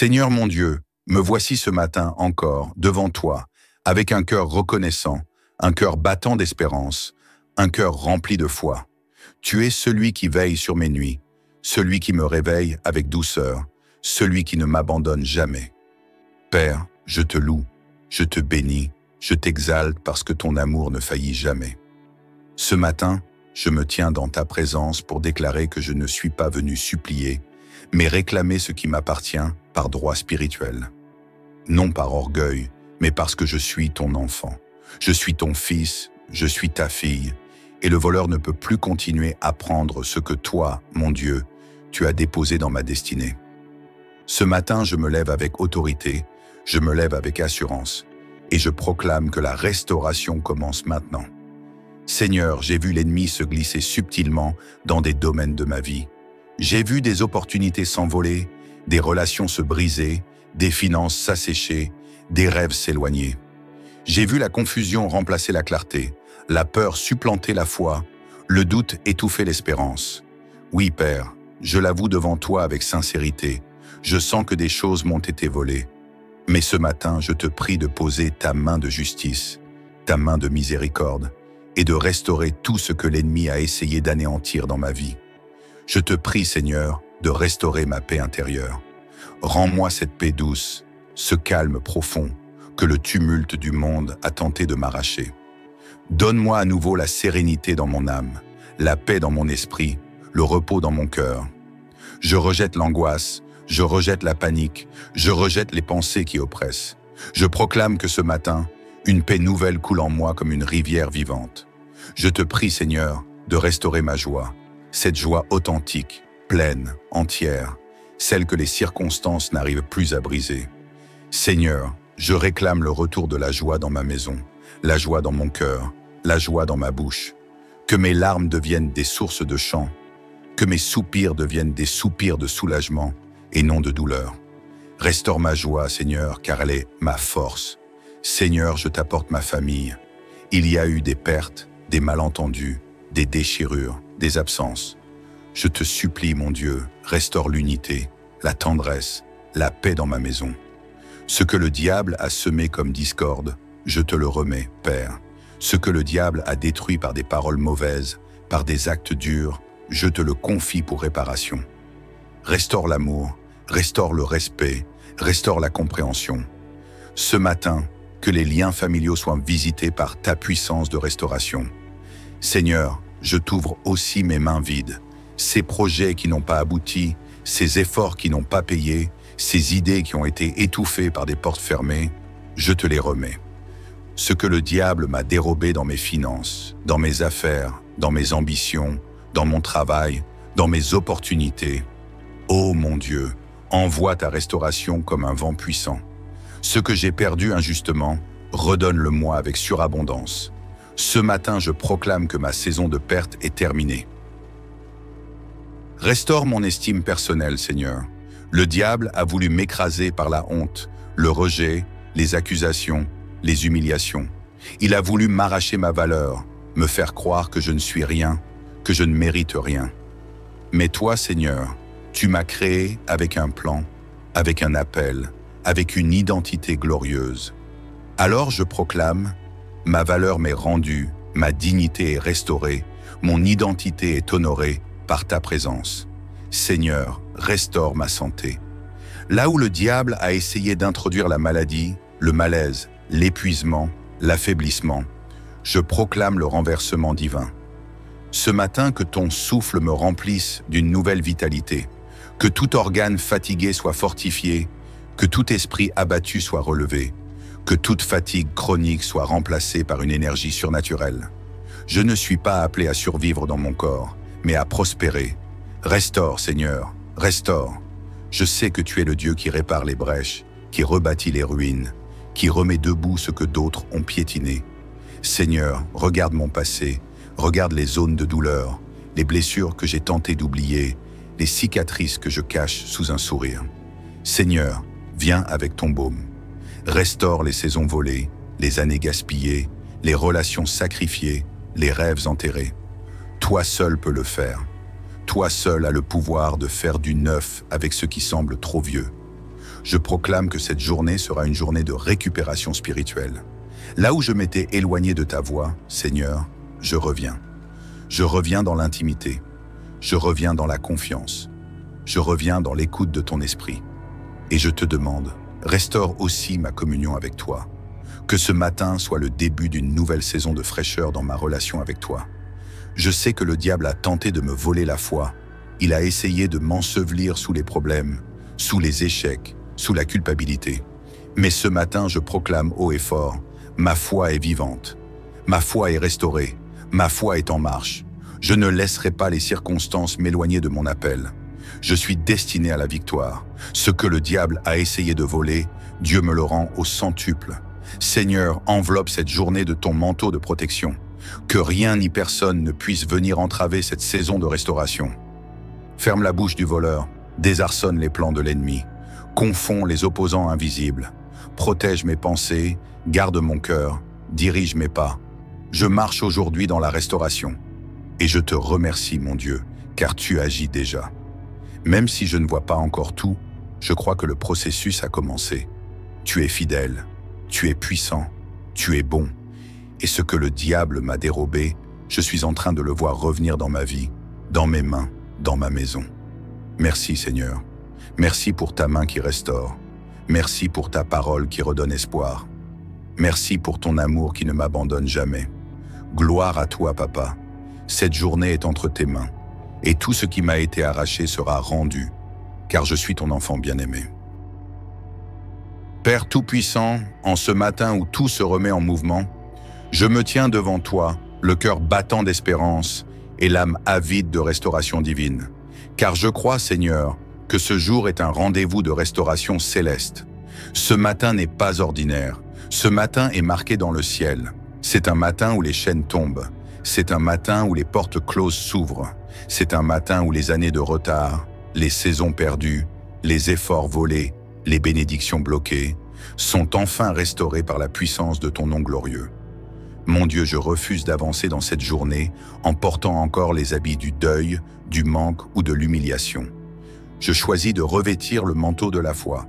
Seigneur mon Dieu, me voici ce matin encore devant toi, avec un cœur reconnaissant, un cœur battant d'espérance, un cœur rempli de foi. Tu es celui qui veille sur mes nuits, celui qui me réveille avec douceur, celui qui ne m'abandonne jamais. Père, je te loue, je te bénis, je t'exalte parce que ton amour ne faillit jamais. Ce matin, je me tiens dans ta présence pour déclarer que je ne suis pas venu supplier, mais réclamer ce qui m'appartient par droit spirituel. Non par orgueil, mais parce que je suis ton enfant. Je suis ton fils, je suis ta fille, et le voleur ne peut plus continuer à prendre ce que toi, mon Dieu, tu as déposé dans ma destinée. Ce matin, je me lève avec autorité, je me lève avec assurance, et je proclame que la restauration commence maintenant. Seigneur, j'ai vu l'ennemi se glisser subtilement dans des domaines de ma vie. J'ai vu des opportunités s'envoler, des relations se briser, des finances s'assécher, des rêves s'éloigner. J'ai vu la confusion remplacer la clarté, la peur supplanter la foi, le doute étouffer l'espérance. Oui, Père, je l'avoue devant toi avec sincérité, je sens que des choses m'ont été volées. Mais ce matin, je te prie de poser ta main de justice, ta main de miséricorde, et de restaurer tout ce que l'ennemi a essayé d'anéantir dans ma vie. Je te prie, Seigneur, de restaurer ma paix intérieure. Rends-moi cette paix douce, ce calme profond que le tumulte du monde a tenté de m'arracher. Donne-moi à nouveau la sérénité dans mon âme, la paix dans mon esprit, le repos dans mon cœur. Je rejette l'angoisse, je rejette la panique, je rejette les pensées qui oppressent. Je proclame que ce matin, une paix nouvelle coule en moi comme une rivière vivante. Je te prie, Seigneur, de restaurer ma joie, cette joie authentique, pleine, entière, celle que les circonstances n'arrivent plus à briser. Seigneur, je réclame le retour de la joie dans ma maison, la joie dans mon cœur, la joie dans ma bouche. Que mes larmes deviennent des sources de chant, que mes soupirs deviennent des soupirs de soulagement et non de douleur. Restaure ma joie, Seigneur, car elle est ma force. Seigneur, je t'apporte ma famille. Il y a eu des pertes, des malentendus, des déchirures, des absences. Je te supplie, mon Dieu, restaure l'unité, la tendresse, la paix dans ma maison. Ce que le diable a semé comme discorde, je te le remets, Père. Ce que le diable a détruit par des paroles mauvaises, par des actes durs, je te le confie pour réparation. Restaure l'amour, restaure le respect, restaure la compréhension. Ce matin, que les liens familiaux soient visités par ta puissance de restauration. Seigneur, je t'ouvre aussi mes mains vides. Ces projets qui n'ont pas abouti, ces efforts qui n'ont pas payé, ces idées qui ont été étouffées par des portes fermées, je te les remets. Ce que le diable m'a dérobé dans mes finances, dans mes affaires, dans mes ambitions, dans mon travail, dans mes opportunités. Ô mon Dieu, envoie ta restauration comme un vent puissant. Ce que j'ai perdu injustement, redonne-le-moi avec surabondance. Ce matin, je proclame que ma saison de perte est terminée. Restaure mon estime personnelle, Seigneur. Le diable a voulu m'écraser par la honte, le rejet, les accusations, les humiliations. Il a voulu m'arracher ma valeur, me faire croire que je ne suis rien, que je ne mérite rien. Mais toi, Seigneur, tu m'as créé avec un plan, avec un appel, avec une identité glorieuse. Alors je proclame, ma valeur m'est rendue, ma dignité est restaurée, mon identité est honorée par ta présence. Seigneur, restaure ma santé. Là où le diable a essayé d'introduire la maladie, le malaise, l'épuisement, l'affaiblissement, je proclame le renversement divin. Ce matin, que ton souffle me remplisse d'une nouvelle vitalité, que tout organe fatigué soit fortifié, que tout esprit abattu soit relevé, que toute fatigue chronique soit remplacée par une énergie surnaturelle. Je ne suis pas appelé à survivre dans mon corps, mais à prospérer. Restaure, Seigneur, restaure. Je sais que tu es le Dieu qui répare les brèches, qui rebâtit les ruines, qui remet debout ce que d'autres ont piétiné. Seigneur, regarde mon passé, regarde les zones de douleur, les blessures que j'ai tenté d'oublier, les cicatrices que je cache sous un sourire. Seigneur, viens avec ton baume. Restaure les saisons volées, les années gaspillées, les relations sacrifiées, les rêves enterrés. Toi seul peux le faire. Toi seul as le pouvoir de faire du neuf avec ce qui semble trop vieux. Je proclame que cette journée sera une journée de récupération spirituelle. Là où je m'étais éloigné de ta voix, Seigneur, je reviens. Je reviens dans l'intimité. Je reviens dans la confiance. Je reviens dans l'écoute de ton esprit. Et je te demande, restaure aussi ma communion avec toi. Que ce matin soit le début d'une nouvelle saison de fraîcheur dans ma relation avec toi. Je sais que le diable a tenté de me voler la foi. Il a essayé de m'ensevelir sous les problèmes, sous les échecs, sous la culpabilité. Mais ce matin, je proclame haut et fort, ma foi est vivante. Ma foi est restaurée. Ma foi est en marche. Je ne laisserai pas les circonstances m'éloigner de mon appel. Je suis destiné à la victoire. Ce que le diable a essayé de voler, Dieu me le rend au centuple. Seigneur, enveloppe cette journée de ton manteau de protection. Que rien ni personne ne puisse venir entraver cette saison de restauration. Ferme la bouche du voleur, désarçonne les plans de l'ennemi, confonds les opposants invisibles, protège mes pensées, garde mon cœur, dirige mes pas. Je marche aujourd'hui dans la restauration. Et je te remercie, mon Dieu, car tu agis déjà. Même si je ne vois pas encore tout, je crois que le processus a commencé. Tu es fidèle, tu es puissant, tu es bon. Et ce que le diable m'a dérobé, je suis en train de le voir revenir dans ma vie, dans mes mains, dans ma maison. Merci Seigneur. Merci pour ta main qui restaure. Merci pour ta parole qui redonne espoir. Merci pour ton amour qui ne m'abandonne jamais. Gloire à toi, Papa. Cette journée est entre tes mains, et tout ce qui m'a été arraché sera rendu, car je suis ton enfant bien-aimé. Père Tout-Puissant, en ce matin où tout se remet en mouvement, je me tiens devant toi, le cœur battant d'espérance et l'âme avide de restauration divine. Car je crois, Seigneur, que ce jour est un rendez-vous de restauration céleste. Ce matin n'est pas ordinaire. Ce matin est marqué dans le ciel. C'est un matin où les chaînes tombent. C'est un matin où les portes closes s'ouvrent. C'est un matin où les années de retard, les saisons perdues, les efforts volés, les bénédictions bloquées, sont enfin restaurées par la puissance de ton nom glorieux. Mon Dieu, je refuse d'avancer dans cette journée en portant encore les habits du deuil, du manque ou de l'humiliation. Je choisis de revêtir le manteau de la foi.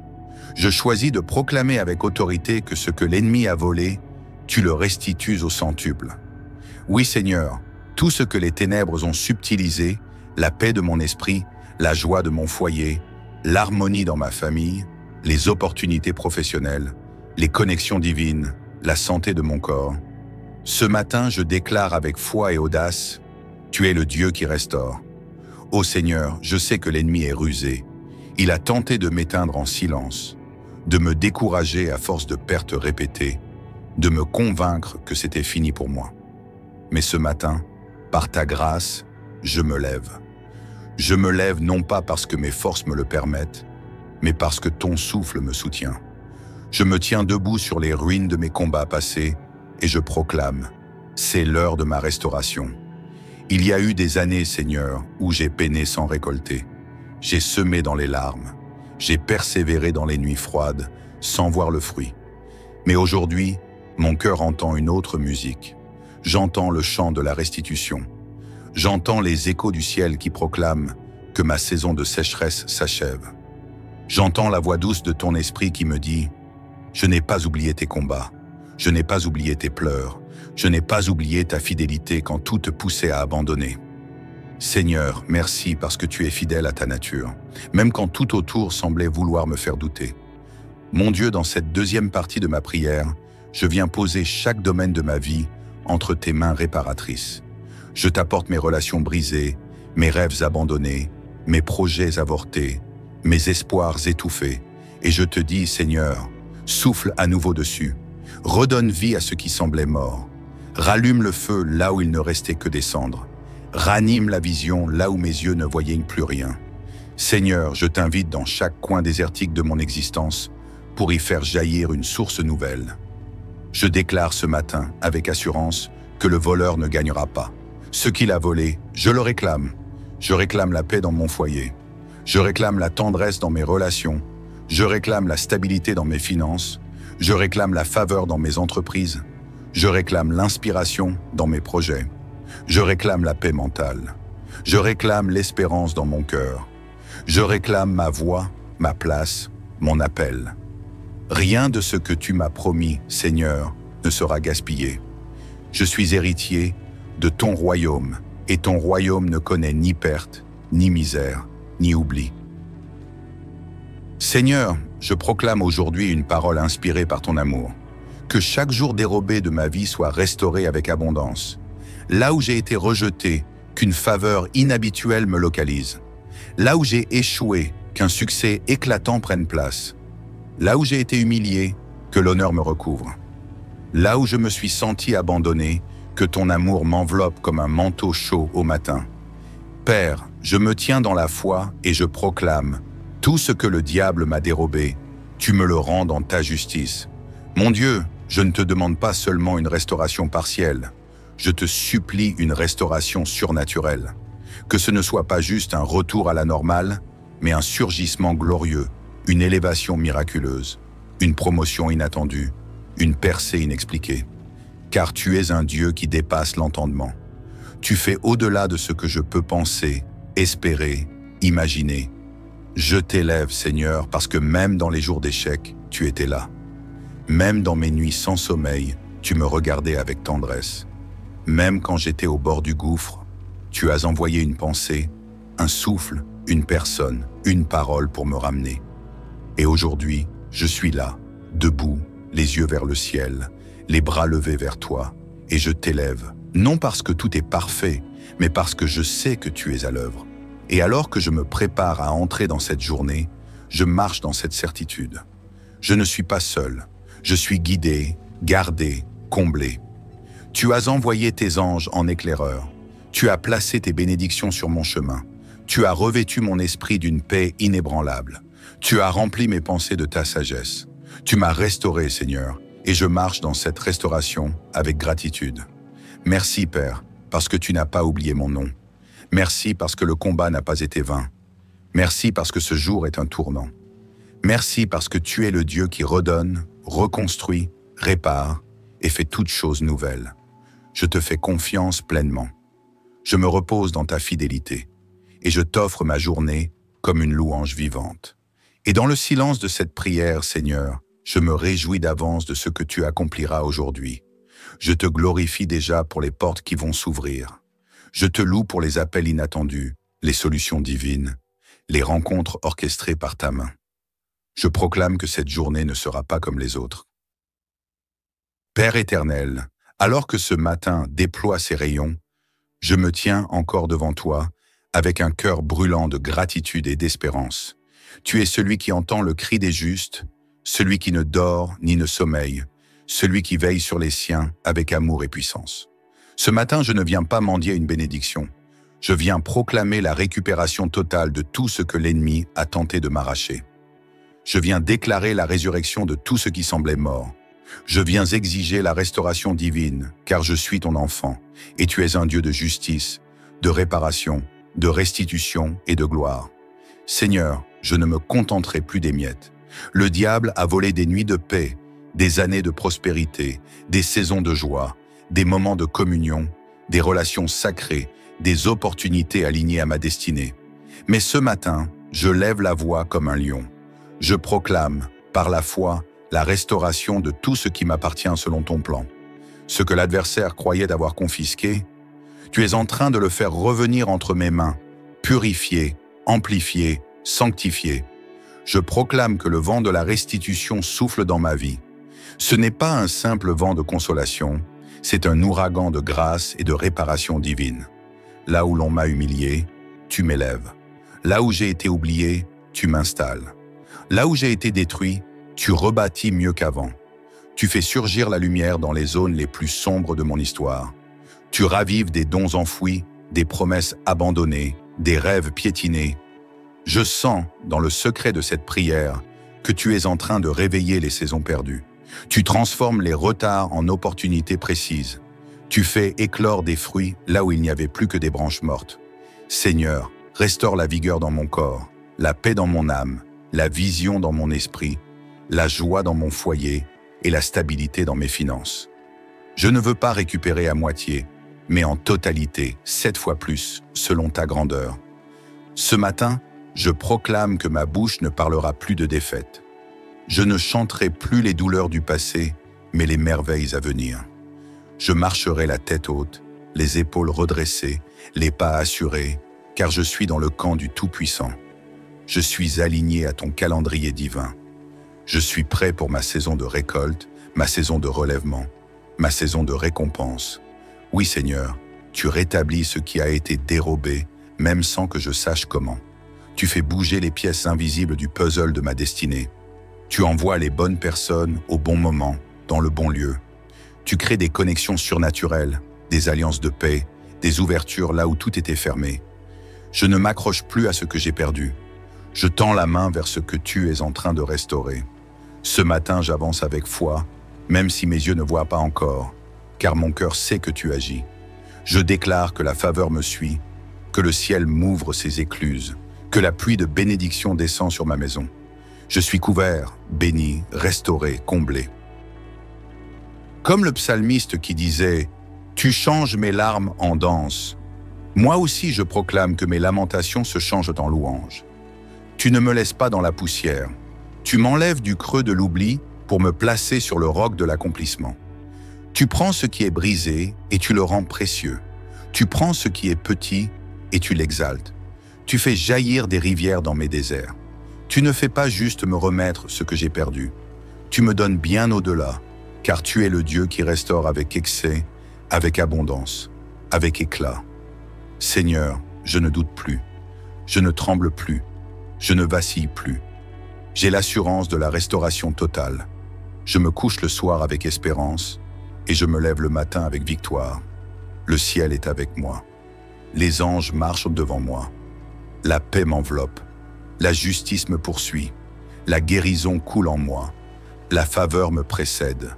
Je choisis de proclamer avec autorité que ce que l'ennemi a volé, tu le restitues au centuple. Oui Seigneur, tout ce que les ténèbres ont subtilisé, la paix de mon esprit, la joie de mon foyer, l'harmonie dans ma famille, les opportunités professionnelles, les connexions divines, la santé de mon corps. Ce matin, je déclare avec foi et audace, tu es le Dieu qui restaure. Ô Seigneur, je sais que l'ennemi est rusé. Il a tenté de m'éteindre en silence, de me décourager à force de pertes répétées, de me convaincre que c'était fini pour moi. Mais ce matin, par ta grâce, je me lève. Je me lève non pas parce que mes forces me le permettent, mais parce que ton souffle me soutient. Je me tiens debout sur les ruines de mes combats passés et je proclame, c'est l'heure de ma restauration. Il y a eu des années, Seigneur, où j'ai peiné sans récolter. J'ai semé dans les larmes. J'ai persévéré dans les nuits froides, sans voir le fruit. Mais aujourd'hui, mon cœur entend une autre musique. J'entends le chant de la restitution. J'entends les échos du ciel qui proclament que ma saison de sécheresse s'achève. J'entends la voix douce de ton esprit qui me dit « Je n'ai pas oublié tes combats, je n'ai pas oublié tes pleurs, je n'ai pas oublié ta fidélité quand tout te poussait à abandonner. » Seigneur, merci parce que tu es fidèle à ta nature, même quand tout autour semblait vouloir me faire douter. Mon Dieu, dans cette deuxième partie de ma prière, je viens poser chaque domaine de ma vie entre tes mains réparatrices. Je t'apporte mes relations brisées, mes rêves abandonnés, mes projets avortés, mes espoirs étouffés, et je te dis, Seigneur, souffle à nouveau dessus, redonne vie à ce qui semblait mort, rallume le feu là où il ne restait que des cendres, ranime la vision là où mes yeux ne voyaient plus rien. Seigneur, je t'invite dans chaque coin désertique de mon existence pour y faire jaillir une source nouvelle. Je déclare ce matin, avec assurance, que le voleur ne gagnera pas. Ce qu'il a volé, je le réclame. Je réclame la paix dans mon foyer. Je réclame la tendresse dans mes relations. Je réclame la stabilité dans mes finances. Je réclame la faveur dans mes entreprises. Je réclame l'inspiration dans mes projets. Je réclame la paix mentale. Je réclame l'espérance dans mon cœur. Je réclame ma voix, ma place, mon appel. Rien de ce que tu m'as promis, Seigneur, ne sera gaspillé. Je suis héritier de ton royaume, et ton royaume ne connaît ni perte, ni misère, ni oubli. Seigneur, je proclame aujourd'hui une parole inspirée par ton amour. Que chaque jour dérobé de ma vie soit restauré avec abondance. Là où j'ai été rejeté, qu'une faveur inhabituelle me localise. Là où j'ai échoué, qu'un succès éclatant prenne place. Là où j'ai été humilié, que l'honneur me recouvre. Là où je me suis senti abandonné, que ton amour m'enveloppe comme un manteau chaud au matin. Père, je me tiens dans la foi et je proclame, tout ce que le diable m'a dérobé, tu me le rends dans ta justice. Mon Dieu, je ne te demande pas seulement une restauration partielle, je te supplie une restauration surnaturelle. Que ce ne soit pas juste un retour à la normale, mais un surgissement glorieux, une élévation miraculeuse, une promotion inattendue, une percée inexpliquée. Car tu es un Dieu qui dépasse l'entendement. Tu fais au-delà de ce que je peux penser, espérer, imaginer. Je t'élève, Seigneur, parce que même dans les jours d'échec, tu étais là. Même dans mes nuits sans sommeil, tu me regardais avec tendresse. Même quand j'étais au bord du gouffre, tu as envoyé une pensée, un souffle, une personne, une parole pour me ramener. Et aujourd'hui, je suis là, debout, les yeux vers le ciel, les bras levés vers toi, et je t'élève, non parce que tout est parfait, mais parce que je sais que tu es à l'œuvre. Et alors que je me prépare à entrer dans cette journée, je marche dans cette certitude. Je ne suis pas seul, je suis guidé, gardé, comblé. Tu as envoyé tes anges en éclaireur, tu as placé tes bénédictions sur mon chemin, tu as revêtu mon esprit d'une paix inébranlable, tu as rempli mes pensées de ta sagesse, tu m'as restauré, Seigneur, et je marche dans cette restauration avec gratitude. Merci, Père, parce que tu n'as pas oublié mon nom. Merci parce que le combat n'a pas été vain. Merci parce que ce jour est un tournant. Merci parce que tu es le Dieu qui redonne, reconstruit, répare et fait toutes choses nouvelles. Je te fais confiance pleinement. Je me repose dans ta fidélité et je t'offre ma journée comme une louange vivante. Et dans le silence de cette prière, Seigneur, je me réjouis d'avance de ce que tu accompliras aujourd'hui. Je te glorifie déjà pour les portes qui vont s'ouvrir. Je te loue pour les appels inattendus, les solutions divines, les rencontres orchestrées par ta main. Je proclame que cette journée ne sera pas comme les autres. Père éternel, alors que ce matin déploie ses rayons, je me tiens encore devant toi avec un cœur brûlant de gratitude et d'espérance. Tu es celui qui entend le cri des justes, celui qui ne dort ni ne sommeille, celui qui veille sur les siens avec amour et puissance. Ce matin, je ne viens pas mendier une bénédiction. Je viens proclamer la récupération totale de tout ce que l'ennemi a tenté de m'arracher. Je viens déclarer la résurrection de tout ce qui semblait mort. Je viens exiger la restauration divine, car je suis ton enfant, et tu es un Dieu de justice, de réparation, de restitution et de gloire. Seigneur, je ne me contenterai plus des miettes. Le diable a volé des nuits de paix, des années de prospérité, des saisons de joie, des moments de communion, des relations sacrées, des opportunités alignées à ma destinée. Mais ce matin, je lève la voix comme un lion. Je proclame, par la foi, la restauration de tout ce qui m'appartient selon ton plan. Ce que l'adversaire croyait avoir confisqué, tu es en train de le faire revenir entre mes mains, purifié, amplifié, sanctifié. Je proclame que le vent de la restitution souffle dans ma vie. Ce n'est pas un simple vent de consolation, c'est un ouragan de grâce et de réparation divine. Là où l'on m'a humilié, tu m'élèves. Là où j'ai été oublié, tu m'installes. Là où j'ai été détruit, tu rebâtis mieux qu'avant. Tu fais surgir la lumière dans les zones les plus sombres de mon histoire. Tu ravives des dons enfouis, des promesses abandonnées, des rêves piétinés. Je sens, dans le secret de cette prière, que tu es en train de réveiller les saisons perdues. Tu transformes les retards en opportunités précises. Tu fais éclore des fruits là où il n'y avait plus que des branches mortes. Seigneur, restaure la vigueur dans mon corps, la paix dans mon âme, la vision dans mon esprit, la joie dans mon foyer et la stabilité dans mes finances. Je ne veux pas récupérer à moitié, mais en totalité, 7 fois plus, selon ta grandeur. Ce matin, je proclame que ma bouche ne parlera plus de défaite. Je ne chanterai plus les douleurs du passé, mais les merveilles à venir. Je marcherai la tête haute, les épaules redressées, les pas assurés, car je suis dans le camp du Tout-Puissant. Je suis aligné à ton calendrier divin. Je suis prêt pour ma saison de récolte, ma saison de relèvement, ma saison de récompense. Oui, Seigneur, tu rétablis ce qui a été dérobé, même sans que je sache comment. Tu fais bouger les pièces invisibles du puzzle de ma destinée. Tu envoies les bonnes personnes au bon moment, dans le bon lieu. Tu crées des connexions surnaturelles, des alliances de paix, des ouvertures là où tout était fermé. Je ne m'accroche plus à ce que j'ai perdu. Je tends la main vers ce que tu es en train de restaurer. Ce matin, j'avance avec foi, même si mes yeux ne voient pas encore, car mon cœur sait que tu agis. Je déclare que la faveur me suit, que le ciel m'ouvre ses écluses, que la pluie de bénédiction descend sur ma maison. Je suis couvert, béni, restauré, comblé. Comme le psalmiste qui disait « Tu changes mes larmes en danse », moi aussi je proclame que mes lamentations se changent en louanges. Tu ne me laisses pas dans la poussière. Tu m'enlèves du creux de l'oubli pour me placer sur le roc de l'accomplissement. Tu prends ce qui est brisé et tu le rends précieux. Tu prends ce qui est petit et tu l'exaltes. Tu fais jaillir des rivières dans mes déserts. Tu ne fais pas juste me remettre ce que j'ai perdu. Tu me donnes bien au-delà, car tu es le Dieu qui restaure avec excès, avec abondance, avec éclat. Seigneur, je ne doute plus, je ne tremble plus, je ne vacille plus. J'ai l'assurance de la restauration totale. Je me couche le soir avec espérance et je me lève le matin avec victoire. Le ciel est avec moi. Les anges marchent devant moi. La paix m'enveloppe. La justice me poursuit. La guérison coule en moi. La faveur me précède.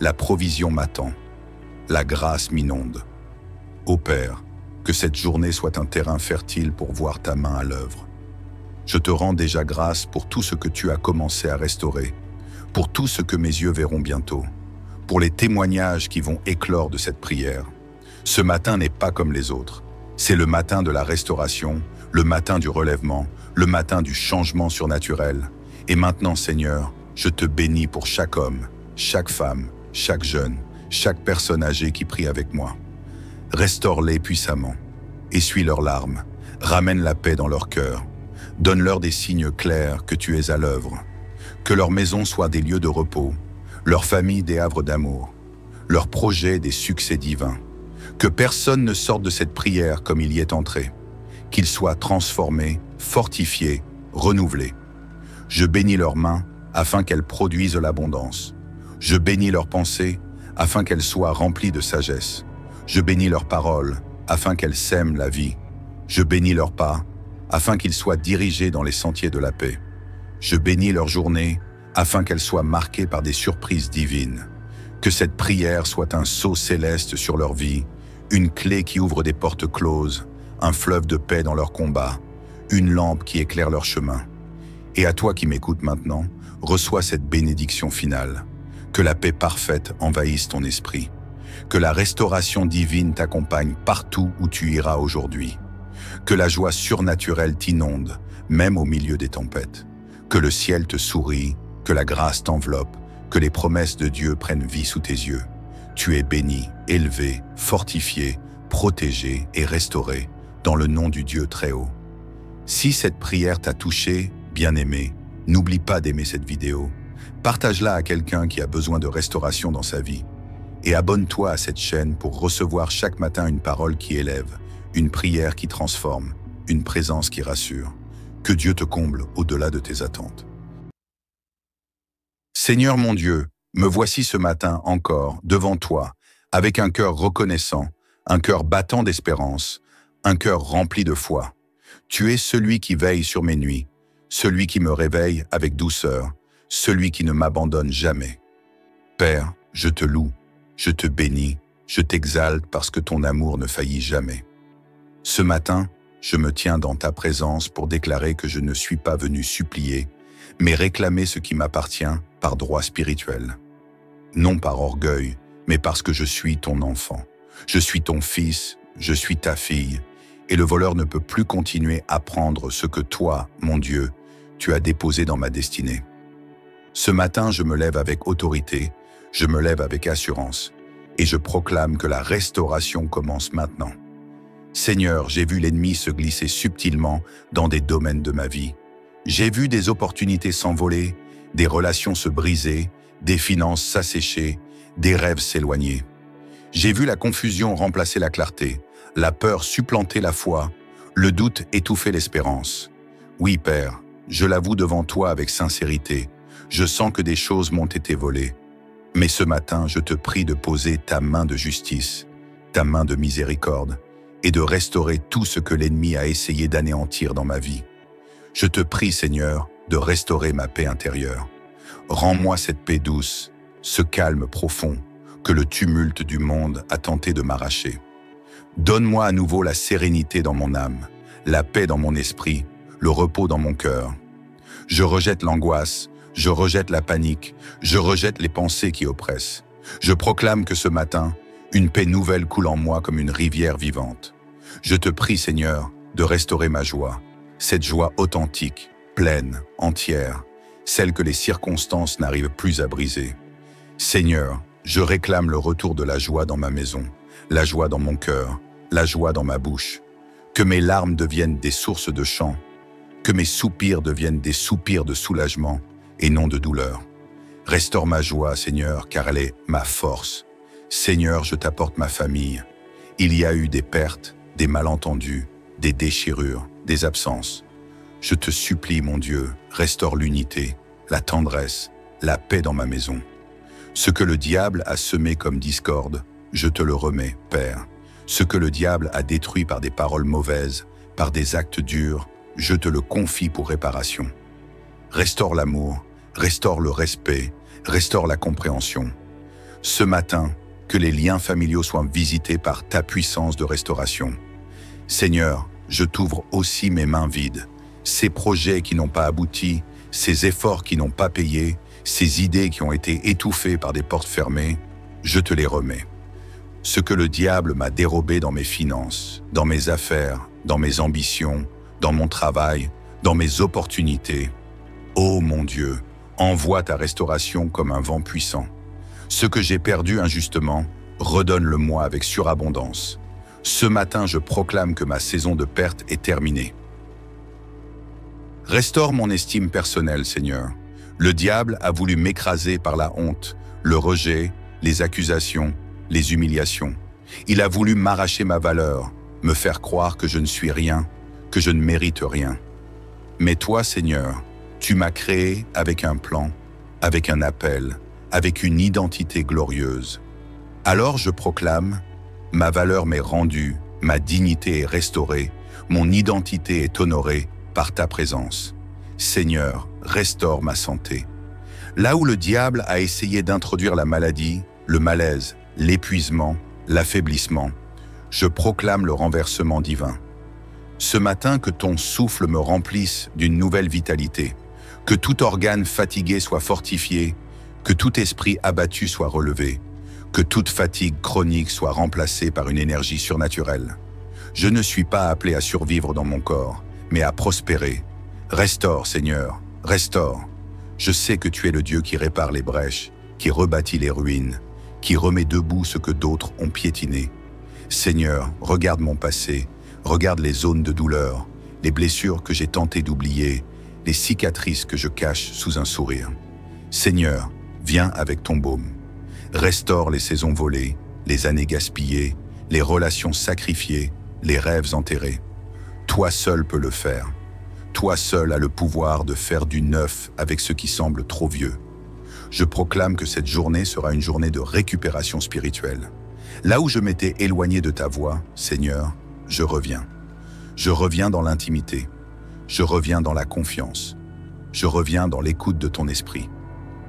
La provision m'attend. La grâce m'inonde. Ô Père, que cette journée soit un terrain fertile pour voir ta main à l'œuvre. Je te rends déjà grâce pour tout ce que tu as commencé à restaurer, pour tout ce que mes yeux verront bientôt, pour les témoignages qui vont éclore de cette prière. Ce matin n'est pas comme les autres. C'est le matin de la restauration, le matin du relèvement, le matin du changement surnaturel. Et maintenant, Seigneur, je te bénis pour chaque homme, chaque femme, chaque jeune, chaque personne âgée qui prie avec moi. Restaure-les puissamment, essuie leurs larmes, ramène la paix dans leur cœur, donne-leur des signes clairs que tu es à l'œuvre, que leur maison soit des lieux de repos, leur famille des havres d'amour, leurs projets des succès divins, que personne ne sorte de cette prière comme il y est entré, qu'ils soient transformés, fortifiés, renouvelés. Je bénis leurs mains afin qu'elles produisent l'abondance. Je bénis leurs pensées afin qu'elles soient remplies de sagesse. Je bénis leurs paroles afin qu'elles sèment la vie. Je bénis leurs pas afin qu'ils soient dirigés dans les sentiers de la paix. Je bénis leurs journées afin qu'elles soient marquées par des surprises divines. Que cette prière soit un sceau céleste sur leur vie, une clé qui ouvre des portes closes, un fleuve de paix dans leur combat, une lampe qui éclaire leur chemin. Et à toi qui m'écoutes maintenant, reçois cette bénédiction finale. Que la paix parfaite envahisse ton esprit. Que la restauration divine t'accompagne partout où tu iras aujourd'hui. Que la joie surnaturelle t'inonde, même au milieu des tempêtes. Que le ciel te sourie, que la grâce t'enveloppe, que les promesses de Dieu prennent vie sous tes yeux. Tu es béni, élevé, fortifié, protégé et restauré dans le nom du Dieu très haut. Si cette prière t'a touché, bien-aimé, n'oublie pas d'aimer cette vidéo. Partage-la à quelqu'un qui a besoin de restauration dans sa vie. Et abonne-toi à cette chaîne pour recevoir chaque matin une parole qui élève, une prière qui transforme, une présence qui rassure. Que Dieu te comble au-delà de tes attentes. Seigneur mon Dieu, me voici ce matin encore devant toi, avec un cœur reconnaissant, un cœur battant d'espérance, un cœur rempli de foi. Tu es celui qui veille sur mes nuits, celui qui me réveille avec douceur, celui qui ne m'abandonne jamais. Père, je te loue, je te bénis, je t'exalte parce que ton amour ne faillit jamais. Ce matin, je me tiens dans ta présence pour déclarer que je ne suis pas venu supplier, mais réclamer ce qui m'appartient par droit spirituel. Non par orgueil, mais parce que je suis ton enfant. Je suis ton fils, je suis ta fille, et le voleur ne peut plus continuer à prendre ce que toi, mon Dieu, tu as déposé dans ma destinée. Ce matin, je me lève avec autorité, je me lève avec assurance, et je proclame que la restauration commence maintenant. Seigneur, j'ai vu l'ennemi se glisser subtilement dans des domaines de ma vie. J'ai vu des opportunités s'envoler, des relations se briser, des finances s'assécher, des rêves s'éloigner. J'ai vu la confusion remplacer la clarté, la peur supplanter la foi, le doute étouffer l'espérance. Oui, Père, je l'avoue devant toi avec sincérité, je sens que des choses m'ont été volées. Mais ce matin, je te prie de poser ta main de justice, ta main de miséricorde, et de restaurer tout ce que l'ennemi a essayé d'anéantir dans ma vie. Je te prie, Seigneur, de restaurer ma paix intérieure. Rends-moi cette paix douce, ce calme profond que le tumulte du monde a tenté de m'arracher. Donne-moi à nouveau la sérénité dans mon âme, la paix dans mon esprit, le repos dans mon cœur. Je rejette l'angoisse, je rejette la panique, je rejette les pensées qui oppressent. Je proclame que ce matin, une paix nouvelle coule en moi comme une rivière vivante. Je te prie, Seigneur, de restaurer ma joie, cette joie authentique, pleine, entière, celle que les circonstances n'arrivent plus à briser. Seigneur, je réclame le retour de la joie dans ma maison, la joie dans mon cœur, la joie dans ma bouche. Que mes larmes deviennent des sources de chant, que mes soupirs deviennent des soupirs de soulagement et non de douleur. Restaure ma joie, Seigneur, car elle est ma force. Seigneur, je t'apporte ma famille. Il y a eu des pertes, des malentendus, des déchirures, des absences. Je te supplie, mon Dieu, restaure l'unité, la tendresse, la paix dans ma maison. Ce que le diable a semé comme discorde, je te le remets, Père. Ce que le diable a détruit par des paroles mauvaises, par des actes durs, je te le confie pour réparation. Restaure l'amour, restaure le respect, restaure la compréhension. Ce matin, que les liens familiaux soient visités par ta puissance de restauration. Seigneur, je t'ouvre aussi mes mains vides. Ces projets qui n'ont pas abouti, ces efforts qui n'ont pas payé, ces idées qui ont été étouffées par des portes fermées, je te les remets. Ce que le diable m'a dérobé dans mes finances, dans mes affaires, dans mes ambitions, dans mon travail, dans mes opportunités. Ô mon Dieu, envoie ta restauration comme un vent puissant. Ce que j'ai perdu injustement, redonne-le-moi avec surabondance. Ce matin, je proclame que ma saison de perte est terminée. Restaure mon estime personnelle, Seigneur. Le diable a voulu m'écraser par la honte, le rejet, les accusations, les humiliations. Il a voulu m'arracher ma valeur, me faire croire que je ne suis rien, que je ne mérite rien. Mais toi, Seigneur, tu m'as créé avec un plan, avec un appel, avec une identité glorieuse. Alors je proclame, ma valeur m'est rendue, ma dignité est restaurée, mon identité est honorée par ta présence. Seigneur, restaure ma santé. Là où le diable a essayé d'introduire la maladie, le malaise, l'épuisement, l'affaiblissement, je proclame le renversement divin. Ce matin, que ton souffle me remplisse d'une nouvelle vitalité, que tout organe fatigué soit fortifié, que tout esprit abattu soit relevé, que toute fatigue chronique soit remplacée par une énergie surnaturelle. Je ne suis pas appelé à survivre dans mon corps, mais à prospérer. Restaure, Seigneur, restaure. Je sais que tu es le Dieu qui répare les brèches, qui rebâtit les ruines, qui remet debout ce que d'autres ont piétiné. Seigneur, regarde mon passé, regarde les zones de douleur, les blessures que j'ai tenté d'oublier, les cicatrices que je cache sous un sourire. Seigneur, viens avec ton baume. Restaure les saisons volées, les années gaspillées, les relations sacrifiées, les rêves enterrés. Toi seul peux le faire. Toi seul as le pouvoir de faire du neuf avec ce qui semble trop vieux. Je proclame que cette journée sera une journée de récupération spirituelle. Là où je m'étais éloigné de ta voix, Seigneur, je reviens. Je reviens dans l'intimité. Je reviens dans la confiance. Je reviens dans l'écoute de ton esprit.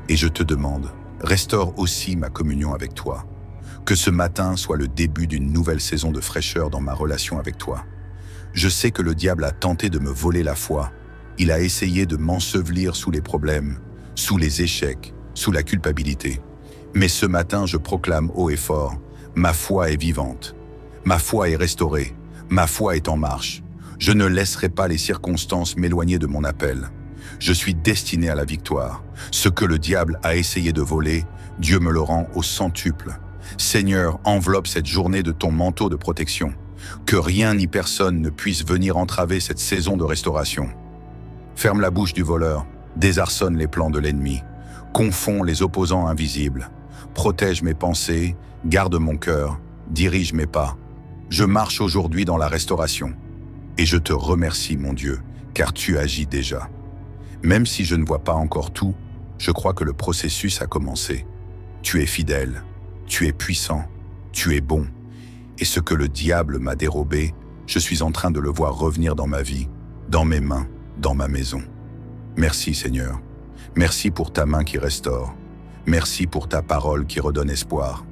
Et je te demande, restaure aussi ma communion avec toi. Que ce matin soit le début d'une nouvelle saison de fraîcheur dans ma relation avec toi. Je sais que le diable a tenté de me voler la foi. Il a essayé de m'ensevelir sous les problèmes, sous les échecs, sous la culpabilité. Mais ce matin, je proclame haut et fort, ma foi est vivante. Ma foi est restaurée. Ma foi est en marche. Je ne laisserai pas les circonstances m'éloigner de mon appel. Je suis destiné à la victoire. Ce que le diable a essayé de voler, Dieu me le rend au centuple. Seigneur, enveloppe cette journée de ton manteau de protection. Que rien ni personne ne puisse venir entraver cette saison de restauration. Ferme la bouche du voleur, désarçonne les plans de l'ennemi, confonds les opposants invisibles, protège mes pensées, garde mon cœur, dirige mes pas. Je marche aujourd'hui dans la restauration. Et je te remercie, mon Dieu, car tu agis déjà. Même si je ne vois pas encore tout, je crois que le processus a commencé. Tu es fidèle, tu es puissant, tu es bon. Et ce que le diable m'a dérobé, je suis en train de le voir revenir dans ma vie, dans mes mains, dans ma maison. Merci Seigneur. Merci pour ta main qui restaure. Merci pour ta parole qui redonne espoir.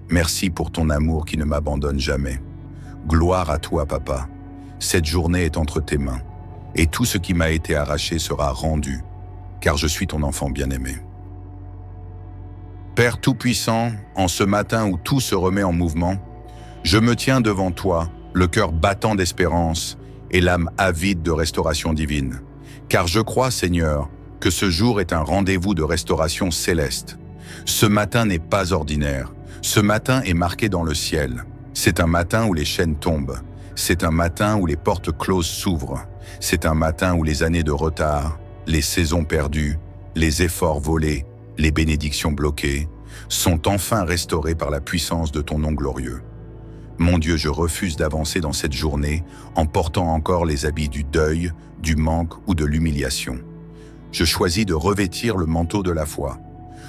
Merci pour ton amour qui ne m'abandonne jamais. Gloire à toi, Papa. Cette journée est entre tes mains, et tout ce qui m'a été arraché sera rendu, car je suis ton enfant bien-aimé. Père Tout-Puissant, en ce matin où tout se remet en mouvement, je me tiens devant toi, le cœur battant d'espérance et l'âme avide de restauration divine. Car je crois, Seigneur, que ce jour est un rendez-vous de restauration céleste. Ce matin n'est pas ordinaire. Ce matin est marqué dans le ciel. C'est un matin où les chaînes tombent. C'est un matin où les portes closes s'ouvrent. C'est un matin où les années de retard, les saisons perdues, les efforts volés, les bénédictions bloquées, sont enfin restaurées par la puissance de ton nom glorieux. Mon Dieu, je refuse d'avancer dans cette journée en portant encore les habits du deuil, du manque ou de l'humiliation. Je choisis de revêtir le manteau de la foi.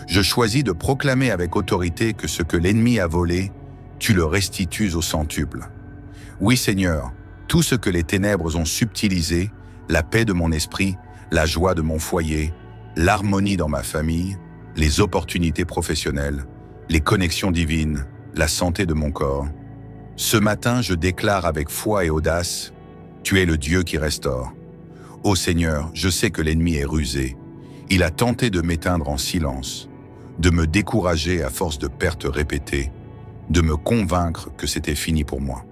Je choisis de proclamer avec autorité que ce que l'ennemi a volé, tu le restitues au centuple. Oui Seigneur, tout ce que les ténèbres ont subtilisé, la paix de mon esprit, la joie de mon foyer, l'harmonie dans ma famille, les opportunités professionnelles, les connexions divines, la santé de mon corps. Ce matin, je déclare avec foi et audace, tu es le Dieu qui restaure. Ô Seigneur, je sais que l'ennemi est rusé. Il a tenté de m'éteindre en silence, de me décourager à force de pertes répétées, de me convaincre que c'était fini pour moi.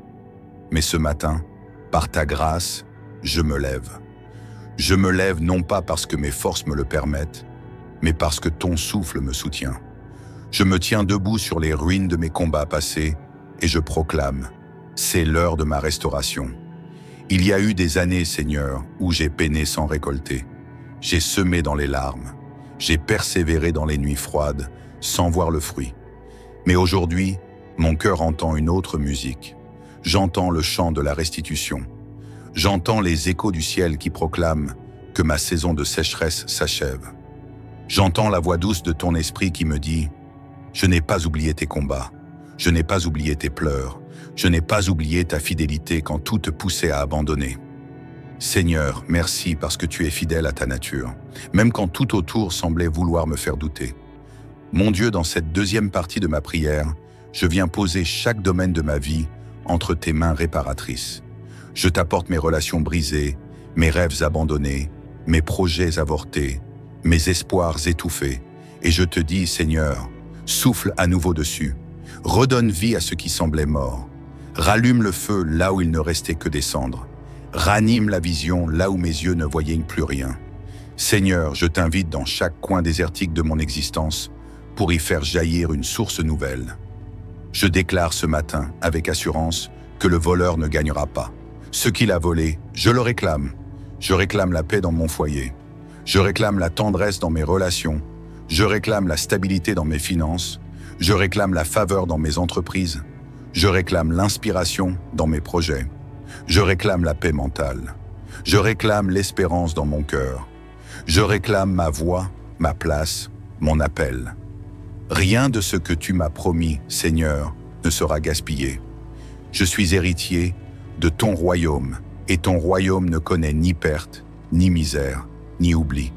Mais ce matin, par ta grâce, je me lève. Je me lève non pas parce que mes forces me le permettent, mais parce que ton souffle me soutient. Je me tiens debout sur les ruines de mes combats passés et je proclame, c'est l'heure de ma restauration. Il y a eu des années, Seigneur, où j'ai peiné sans récolter. J'ai semé dans les larmes. J'ai persévéré dans les nuits froides, sans voir le fruit. Mais aujourd'hui, mon cœur entend une autre musique. J'entends le chant de la restitution. J'entends les échos du ciel qui proclament que ma saison de sécheresse s'achève. J'entends la voix douce de ton esprit qui me dit « Je n'ai pas oublié tes combats. Je n'ai pas oublié tes pleurs. Je n'ai pas oublié ta fidélité quand tout te poussait à abandonner. Seigneur, merci parce que tu es fidèle à ta nature, même quand tout autour semblait vouloir me faire douter. Mon Dieu, dans cette deuxième partie de ma prière, je viens poser chaque domaine de ma vie entre tes mains réparatrices. Je t'apporte mes relations brisées, mes rêves abandonnés, mes projets avortés, mes espoirs étouffés, et je te dis, Seigneur, souffle à nouveau dessus. Redonne vie à ce qui semblait mort. Rallume le feu là où il ne restait que des cendres. Ranime la vision là où mes yeux ne voyaient plus rien. Seigneur, je t'invite dans chaque coin désertique de mon existence pour y faire jaillir une source nouvelle. Je déclare ce matin, avec assurance, que le voleur ne gagnera pas. Ce qu'il a volé, je le réclame. Je réclame la paix dans mon foyer. Je réclame la tendresse dans mes relations. Je réclame la stabilité dans mes finances. Je réclame la faveur dans mes entreprises. Je réclame l'inspiration dans mes projets. Je réclame la paix mentale. Je réclame l'espérance dans mon cœur. Je réclame ma voix, ma place, mon appel. Rien de ce que tu m'as promis, Seigneur, ne sera gaspillé. Je suis héritier de ton royaume, et ton royaume ne connaît ni perte, ni misère, ni oubli.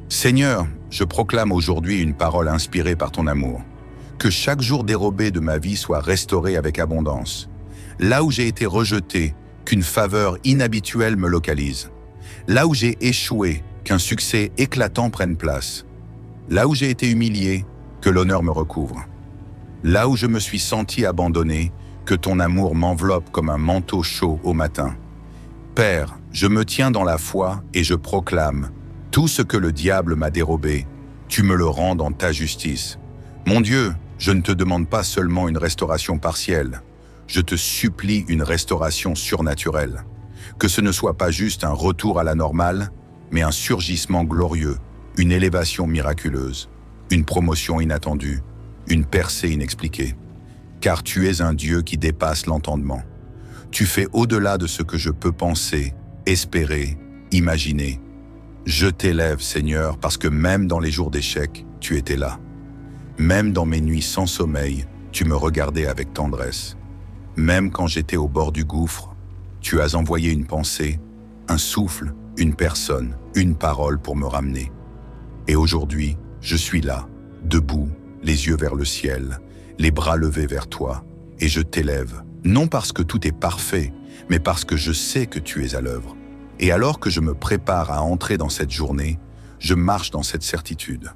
Seigneur, je proclame aujourd'hui une parole inspirée par ton amour. Que chaque jour dérobé de ma vie soit restauré avec abondance. Là où j'ai été rejeté, qu'une faveur inhabituelle me localise. Là où j'ai échoué, qu'un succès éclatant prenne place. Là où j'ai été humilié, que l'honneur me recouvre. Là où je me suis senti abandonné, que ton amour m'enveloppe comme un manteau chaud au matin. Père, je me tiens dans la foi et je proclame, tout ce que le diable m'a dérobé, tu me le rends dans ta justice. Mon Dieu, je ne te demande pas seulement une restauration partielle, je te supplie une restauration surnaturelle. Que ce ne soit pas juste un retour à la normale, mais un surgissement glorieux, une élévation miraculeuse, une promotion inattendue, une percée inexpliquée. Car tu es un Dieu qui dépasse l'entendement. Tu fais au-delà de ce que je peux penser, espérer, imaginer. Je t'élève, Seigneur, parce que même dans les jours d'échec, tu étais là. Même dans mes nuits sans sommeil, tu me regardais avec tendresse. Même quand j'étais au bord du gouffre, tu as envoyé une pensée, un souffle, une personne, une parole pour me ramener. Et aujourd'hui, je suis là, debout, les yeux vers le ciel, les bras levés vers toi, et je t'élève, non parce que tout est parfait, mais parce que je sais que tu es à l'œuvre. Et alors que je me prépare à entrer dans cette journée, je marche dans cette certitude.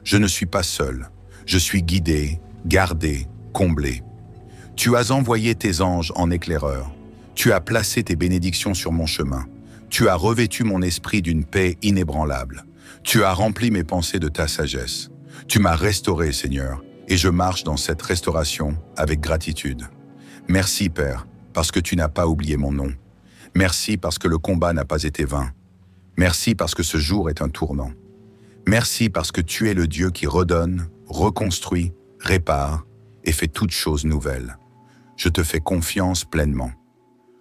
Je ne suis pas seul, je suis guidé, gardé, comblé. Tu as envoyé tes anges en éclaireur, tu as placé tes bénédictions sur mon chemin, tu as revêtu mon esprit d'une paix inébranlable, tu as rempli mes pensées de ta sagesse, tu m'as restauré, Seigneur, et je marche dans cette restauration avec gratitude. Merci, Père, parce que tu n'as pas oublié mon nom. Merci parce que le combat n'a pas été vain. Merci parce que ce jour est un tournant. Merci parce que tu es le Dieu qui redonne, reconstruit, répare et fait toutes choses nouvelles. Je te fais confiance pleinement.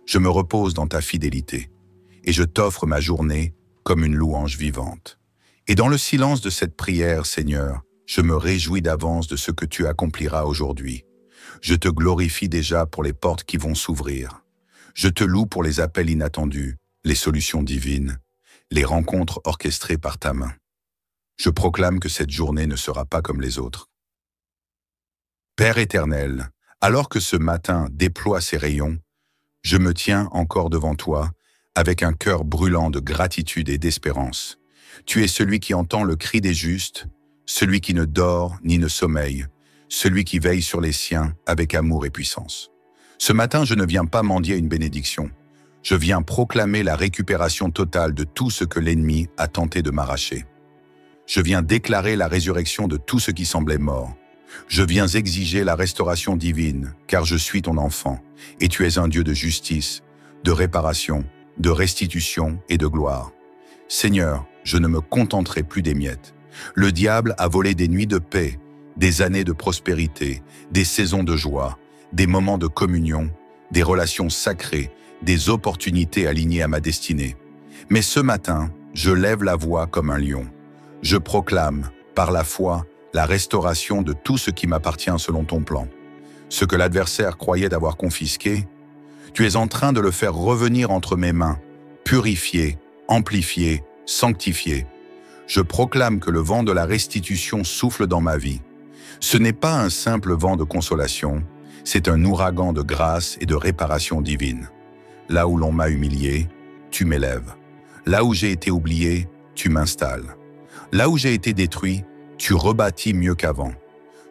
Je me repose dans ta fidélité et je t'offre ma journée comme une louange vivante. Et dans le silence de cette prière, Seigneur, je me réjouis d'avance de ce que tu accompliras aujourd'hui. Je te glorifie déjà pour les portes qui vont s'ouvrir. Je te loue pour les appels inattendus, les solutions divines, les rencontres orchestrées par ta main. Je proclame que cette journée ne sera pas comme les autres. Père éternel, alors que ce matin déploie ses rayons, je me tiens encore devant toi avec un cœur brûlant de gratitude et d'espérance. Tu es celui qui entend le cri des justes, celui qui ne dort ni ne sommeille, celui qui veille sur les siens avec amour et puissance. Ce matin, je ne viens pas mendier une bénédiction. Je viens proclamer la récupération totale de tout ce que l'ennemi a tenté de m'arracher. Je viens déclarer la résurrection de tout ce qui semblait mort. Je viens exiger la restauration divine, car je suis ton enfant, et tu es un Dieu de justice, de réparation, de restitution et de gloire. Seigneur, je ne me contenterai plus des miettes. Le diable a volé des nuits de paix, des années de prospérité, des saisons de joie, des moments de communion, des relations sacrées, des opportunités alignées à ma destinée. Mais ce matin, je lève la voix comme un lion. Je proclame, par la foi, la restauration de tout ce qui m'appartient selon ton plan. Ce que l'adversaire croyait avoir confisqué, tu es en train de le faire revenir entre mes mains, purifié, amplifié, sanctifié. Je proclame que le vent de la restitution souffle dans ma vie. Ce n'est pas un simple vent de consolation, c'est un ouragan de grâce et de réparation divine. Là où l'on m'a humilié, tu m'élèves. Là où j'ai été oublié, tu m'installes. Là où j'ai été détruit, tu rebâtis mieux qu'avant.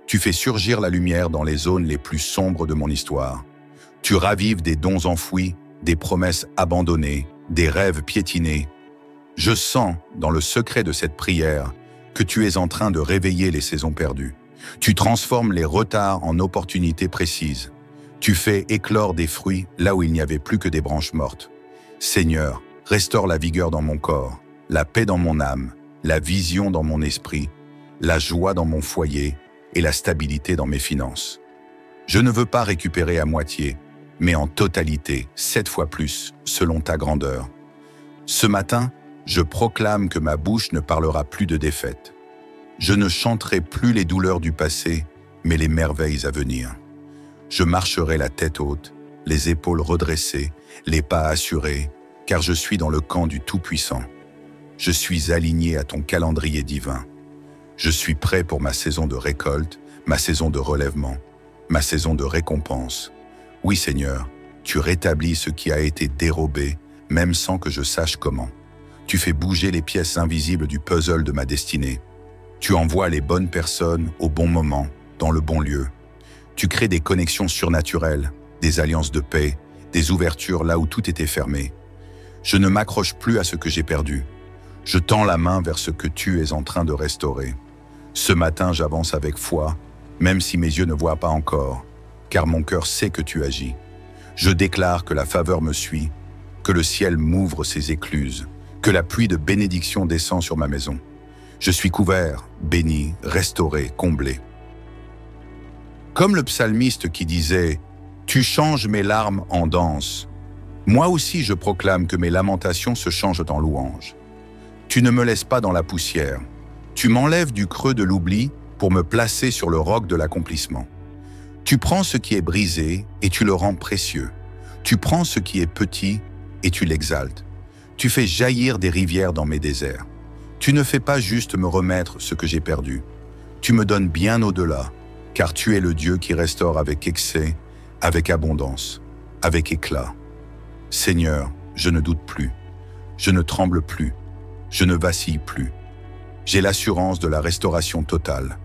Tu fais surgir la lumière dans les zones les plus sombres de mon histoire. Tu ravives des dons enfouis, des promesses abandonnées, des rêves piétinés. Je sens, dans le secret de cette prière, que tu es en train de réveiller les saisons perdues. Tu transformes les retards en opportunités précises. Tu fais éclore des fruits là où il n'y avait plus que des branches mortes. Seigneur, restaure la vigueur dans mon corps, la paix dans mon âme, la vision dans mon esprit, la joie dans mon foyer et la stabilité dans mes finances. Je ne veux pas récupérer à moitié, mais en totalité, 7 fois plus, selon ta grandeur. Ce matin, je proclame que ma bouche ne parlera plus de défaite. Je ne chanterai plus les douleurs du passé, mais les merveilles à venir. Je marcherai la tête haute, les épaules redressées, les pas assurés, car je suis dans le camp du Tout-Puissant. Je suis aligné à ton calendrier divin. Je suis prêt pour ma saison de récolte, ma saison de relèvement, ma saison de récompense. Oui, Seigneur, tu rétablis ce qui a été dérobé, même sans que je sache comment. Tu fais bouger les pièces invisibles du puzzle de ma destinée. Tu envoies les bonnes personnes au bon moment, dans le bon lieu. Tu crées des connexions surnaturelles, des alliances de paix, des ouvertures là où tout était fermé. Je ne m'accroche plus à ce que j'ai perdu. Je tends la main vers ce que tu es en train de restaurer. Ce matin, j'avance avec foi, même si mes yeux ne voient pas encore, car mon cœur sait que tu agis. Je déclare que la faveur me suit, que le ciel m'ouvre ses écluses, que la pluie de bénédiction descend sur ma maison. Je suis couvert, béni, restauré, comblé. Comme le psalmiste qui disait « Tu changes mes larmes en danse », moi aussi je proclame que mes lamentations se changent en louanges. Tu ne me laisses pas dans la poussière. Tu m'enlèves du creux de l'oubli pour me placer sur le roc de l'accomplissement. Tu prends ce qui est brisé et tu le rends précieux. Tu prends ce qui est petit et tu l'exaltes. Tu fais jaillir des rivières dans mes déserts. Tu ne fais pas juste me remettre ce que j'ai perdu. Tu me donnes bien au-delà, car tu es le Dieu qui restaure avec excès, avec abondance, avec éclat. Seigneur, je ne doute plus, je ne tremble plus, je ne vacille plus. J'ai l'assurance de la restauration totale.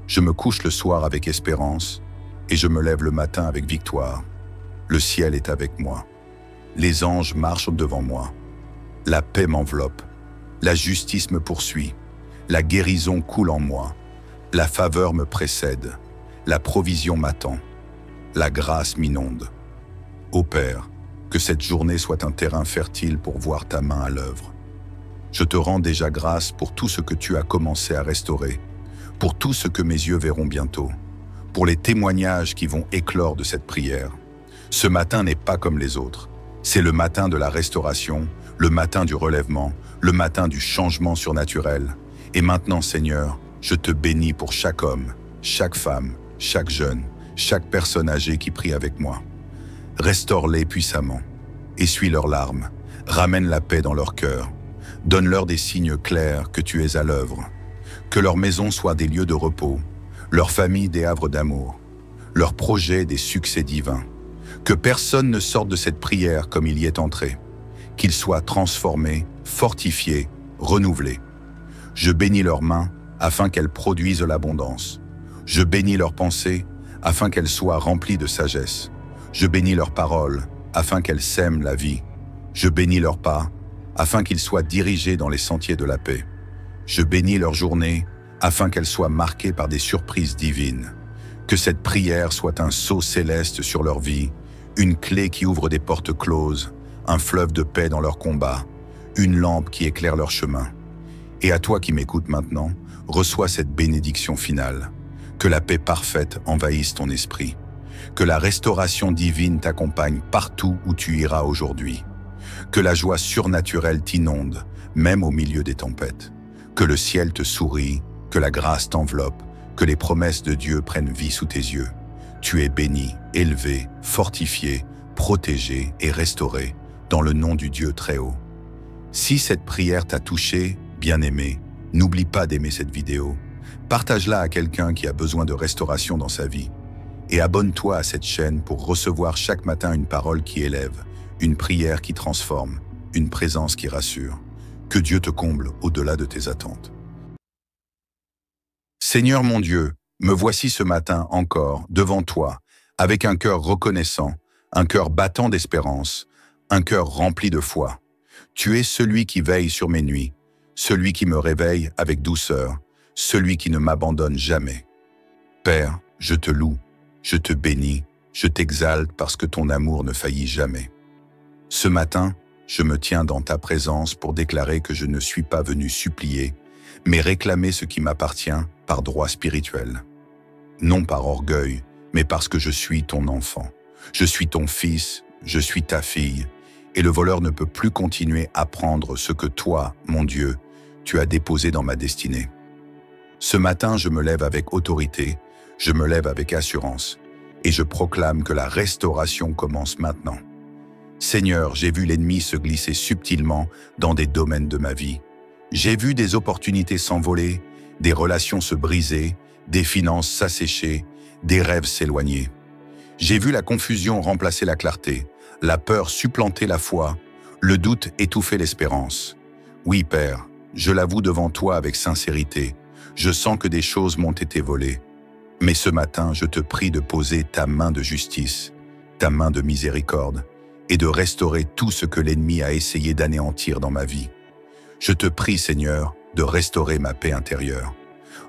Je me couche le soir avec espérance et je me lève le matin avec victoire. Le ciel est avec moi. Les anges marchent devant moi. La paix m'enveloppe. La justice me poursuit. La guérison coule en moi. La faveur me précède. La provision m'attend. La grâce m'inonde. Ô Père, que cette journée soit un terrain fertile pour voir ta main à l'œuvre. Je te rends déjà grâce pour tout ce que tu as commencé à restaurer, pour tout ce que mes yeux verront bientôt, pour les témoignages qui vont éclore de cette prière. Ce matin n'est pas comme les autres. C'est le matin de la restauration, le matin du relèvement, le matin du changement surnaturel. Et maintenant, Seigneur, je te bénis pour chaque homme, chaque femme, chaque jeune, chaque personne âgée qui prie avec moi. Restaure-les puissamment, essuie leurs larmes, ramène la paix dans leur cœur, donne-leur des signes clairs que tu es à l'œuvre, que leur maison soit des lieux de repos, leur famille des havres d'amour, leurs projets des succès divins, que personne ne sorte de cette prière comme il y est entré, qu'ils soient transformés, fortifiés, renouvelés. Je bénis leurs mains afin qu'elles produisent l'abondance. Je bénis leurs pensées afin qu'elles soient remplies de sagesse. Je bénis leurs paroles afin qu'elles sèment la vie. Je bénis leurs pas afin qu'ils soient dirigés dans les sentiers de la paix. Je bénis leurs journées afin qu'elles soient marquées par des surprises divines. Que cette prière soit un sceau céleste sur leur vie, une clé qui ouvre des portes closes, un fleuve de paix dans leur combat, une lampe qui éclaire leur chemin. Et à toi qui m'écoutes maintenant, reçois cette bénédiction finale. Que la paix parfaite envahisse ton esprit. Que la restauration divine t'accompagne partout où tu iras aujourd'hui. Que la joie surnaturelle t'inonde, même au milieu des tempêtes. Que le ciel te sourie, que la grâce t'enveloppe, que les promesses de Dieu prennent vie sous tes yeux. Tu es béni, élevé, fortifié, protégé et restauré dans le nom du Dieu très haut. Si cette prière t'a touché, bien-aimé, n'oublie pas d'aimer cette vidéo. Partage-la à quelqu'un qui a besoin de restauration dans sa vie. Et abonne-toi à cette chaîne pour recevoir chaque matin une parole qui élève, une prière qui transforme, une présence qui rassure. Que Dieu te comble au-delà de tes attentes. Seigneur mon Dieu, me voici ce matin encore devant toi, avec un cœur reconnaissant, un cœur battant d'espérance, un cœur rempli de foi. Tu es celui qui veille sur mes nuits, celui qui me réveille avec douceur, celui qui ne m'abandonne jamais. Père, je te loue, je te bénis, je t'exalte parce que ton amour ne faillit jamais. Ce matin, je me tiens dans ta présence pour déclarer que je ne suis pas venu supplier, mais réclamer ce qui m'appartient par droit spirituel. Non par orgueil, mais parce que je suis ton enfant. Je suis ton fils, je suis ta fille, et le voleur ne peut plus continuer à prendre ce que toi, mon Dieu, tu as déposé dans ma destinée. Ce matin, je me lève avec autorité, je me lève avec assurance, et je proclame que la restauration commence maintenant. Seigneur, j'ai vu l'ennemi se glisser subtilement dans des domaines de ma vie. J'ai vu des opportunités s'envoler, des relations se briser, des finances s'assécher, des rêves s'éloigner. J'ai vu la confusion remplacer la clarté, la peur supplanter la foi, le doute étouffer l'espérance. Oui, Père, je l'avoue devant toi avec sincérité, je sens que des choses m'ont été volées. Mais ce matin, je te prie de poser ta main de justice, ta main de miséricorde, et de restaurer tout ce que l'ennemi a essayé d'anéantir dans ma vie. Je te prie, Seigneur, de restaurer ma paix intérieure.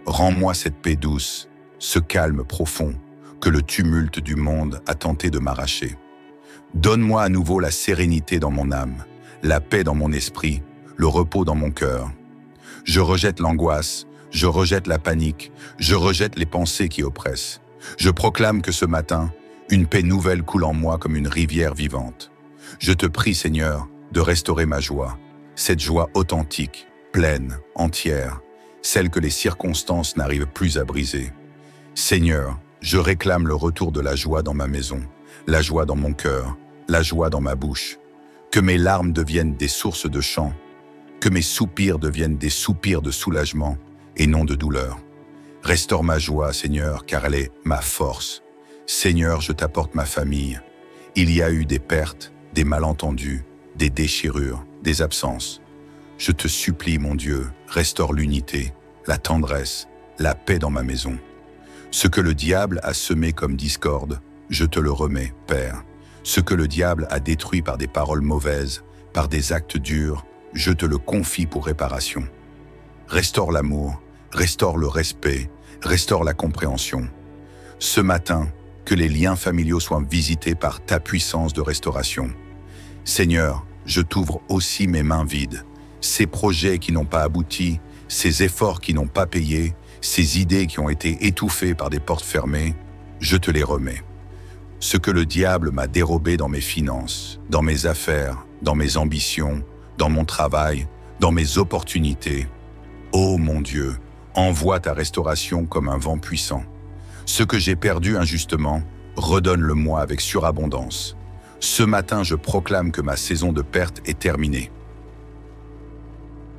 Rends-moi cette paix douce, ce calme profond que le tumulte du monde a tenté de m'arracher. Donne-moi à nouveau la sérénité dans mon âme, la paix dans mon esprit, le repos dans mon cœur. Je rejette l'angoisse, je rejette la panique, je rejette les pensées qui oppressent. Je proclame que ce matin, une paix nouvelle coule en moi comme une rivière vivante. Je te prie, Seigneur, de restaurer ma joie, cette joie authentique, pleine, entière, celle que les circonstances n'arrivent plus à briser. Seigneur, je réclame le retour de la joie dans ma maison, la joie dans mon cœur, la joie dans ma bouche. Que mes larmes deviennent des sources de chant, que mes soupirs deviennent des soupirs de soulagement et non de douleur. Restaure ma joie, Seigneur, car elle est ma force. Seigneur, je t'apporte ma famille. Il y a eu des pertes, des malentendus, des déchirures, des absences. Je te supplie, mon Dieu, restaure l'unité, la tendresse, la paix dans ma maison. Ce que le diable a semé comme discorde, je te le remets, Père. Ce que le diable a détruit par des paroles mauvaises, par des actes durs, je te le confie pour réparation. Restaure l'amour, restaure le respect, restaure la compréhension. Ce matin, que les liens familiaux soient visités par ta puissance de restauration. Seigneur, je t'ouvre aussi mes mains vides. Ces projets qui n'ont pas abouti, ces efforts qui n'ont pas payé, ces idées qui ont été étouffées par des portes fermées, je te les remets. Ce que le diable m'a dérobé dans mes finances, dans mes affaires, dans mes ambitions, dans mon travail, dans mes opportunités. Ô mon Dieu, envoie ta restauration comme un vent puissant. Ce que j'ai perdu injustement, redonne-le-moi avec surabondance. Ce matin, je proclame que ma saison de perte est terminée.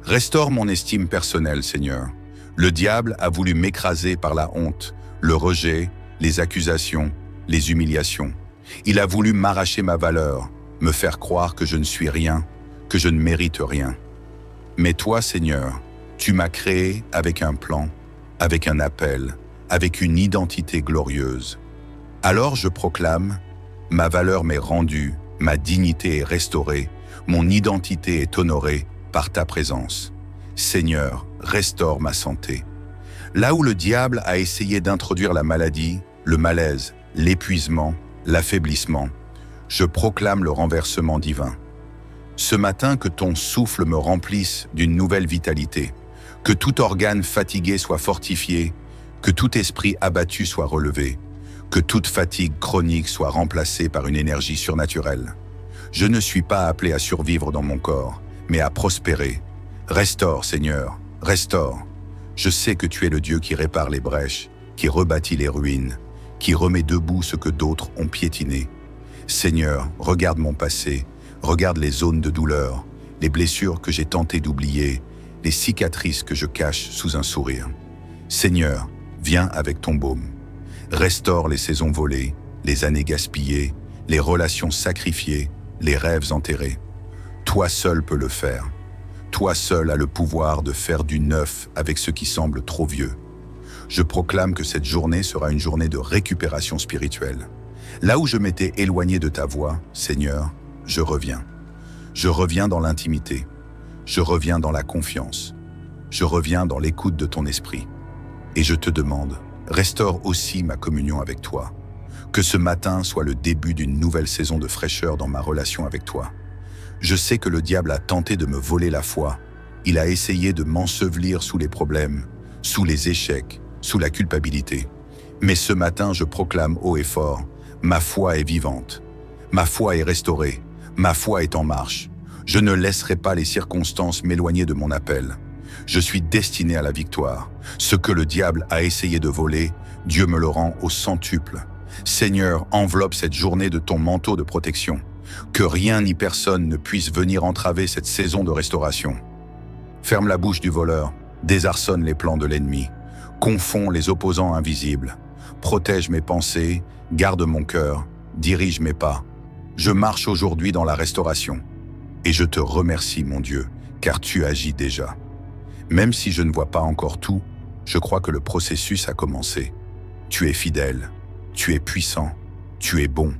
Restaure mon estime personnelle, Seigneur. Le diable a voulu m'écraser par la honte, le rejet, les accusations, les humiliations. Il a voulu m'arracher ma valeur, me faire croire que je ne suis rien, que je ne mérite rien. Mais toi, Seigneur, tu m'as créé avec un plan, avec un appel, avec une identité glorieuse. Alors je proclame, ma valeur m'est rendue, ma dignité est restaurée, mon identité est honorée par ta présence. Seigneur, restaure ma santé. Là où le diable a essayé d'introduire la maladie, le malaise, l'épuisement, l'affaiblissement, je proclame le renversement divin. Ce matin, que ton souffle me remplisse d'une nouvelle vitalité, que tout organe fatigué soit fortifié, que tout esprit abattu soit relevé, que toute fatigue chronique soit remplacée par une énergie surnaturelle. Je ne suis pas appelé à survivre dans mon corps, mais à prospérer. Restaure, Seigneur, restaure. Je sais que tu es le Dieu qui répare les brèches, qui rebâtit les ruines, qui remet debout ce que d'autres ont piétiné. Seigneur, regarde mon passé, regarde les zones de douleur, les blessures que j'ai tenté d'oublier, les cicatrices que je cache sous un sourire. Seigneur, viens avec ton baume. Restaure les saisons volées, les années gaspillées, les relations sacrifiées, les rêves enterrés. Toi seul peux le faire. Toi seul as le pouvoir de faire du neuf avec ce qui semble trop vieux. Je proclame que cette journée sera une journée de récupération spirituelle. Là où je m'étais éloigné de ta voix, Seigneur, je reviens. Je reviens dans l'intimité. Je reviens dans la confiance. Je reviens dans l'écoute de ton esprit. Et je te demande, restaure aussi ma communion avec toi. Que ce matin soit le début d'une nouvelle saison de fraîcheur dans ma relation avec toi. Je sais que le diable a tenté de me voler la foi. Il a essayé de m'ensevelir sous les problèmes, sous les échecs, sous la culpabilité. Mais ce matin, je proclame haut et fort, ma foi est vivante. Ma foi est restaurée. Ma foi est en marche. Je ne laisserai pas les circonstances m'éloigner de mon appel. Je suis destiné à la victoire. Ce que le diable a essayé de voler, Dieu me le rend au centuple. Seigneur, enveloppe cette journée de ton manteau de protection. Que rien ni personne ne puisse venir entraver cette saison de restauration. Ferme la bouche du voleur, désarçonne les plans de l'ennemi, confonds les opposants invisibles, protège mes pensées, garde mon cœur, dirige mes pas. Je marche aujourd'hui dans la restauration. Et je te remercie, mon Dieu, car tu agis déjà. Même si je ne vois pas encore tout, je crois que le processus a commencé. Tu es fidèle, tu es puissant, tu es bon.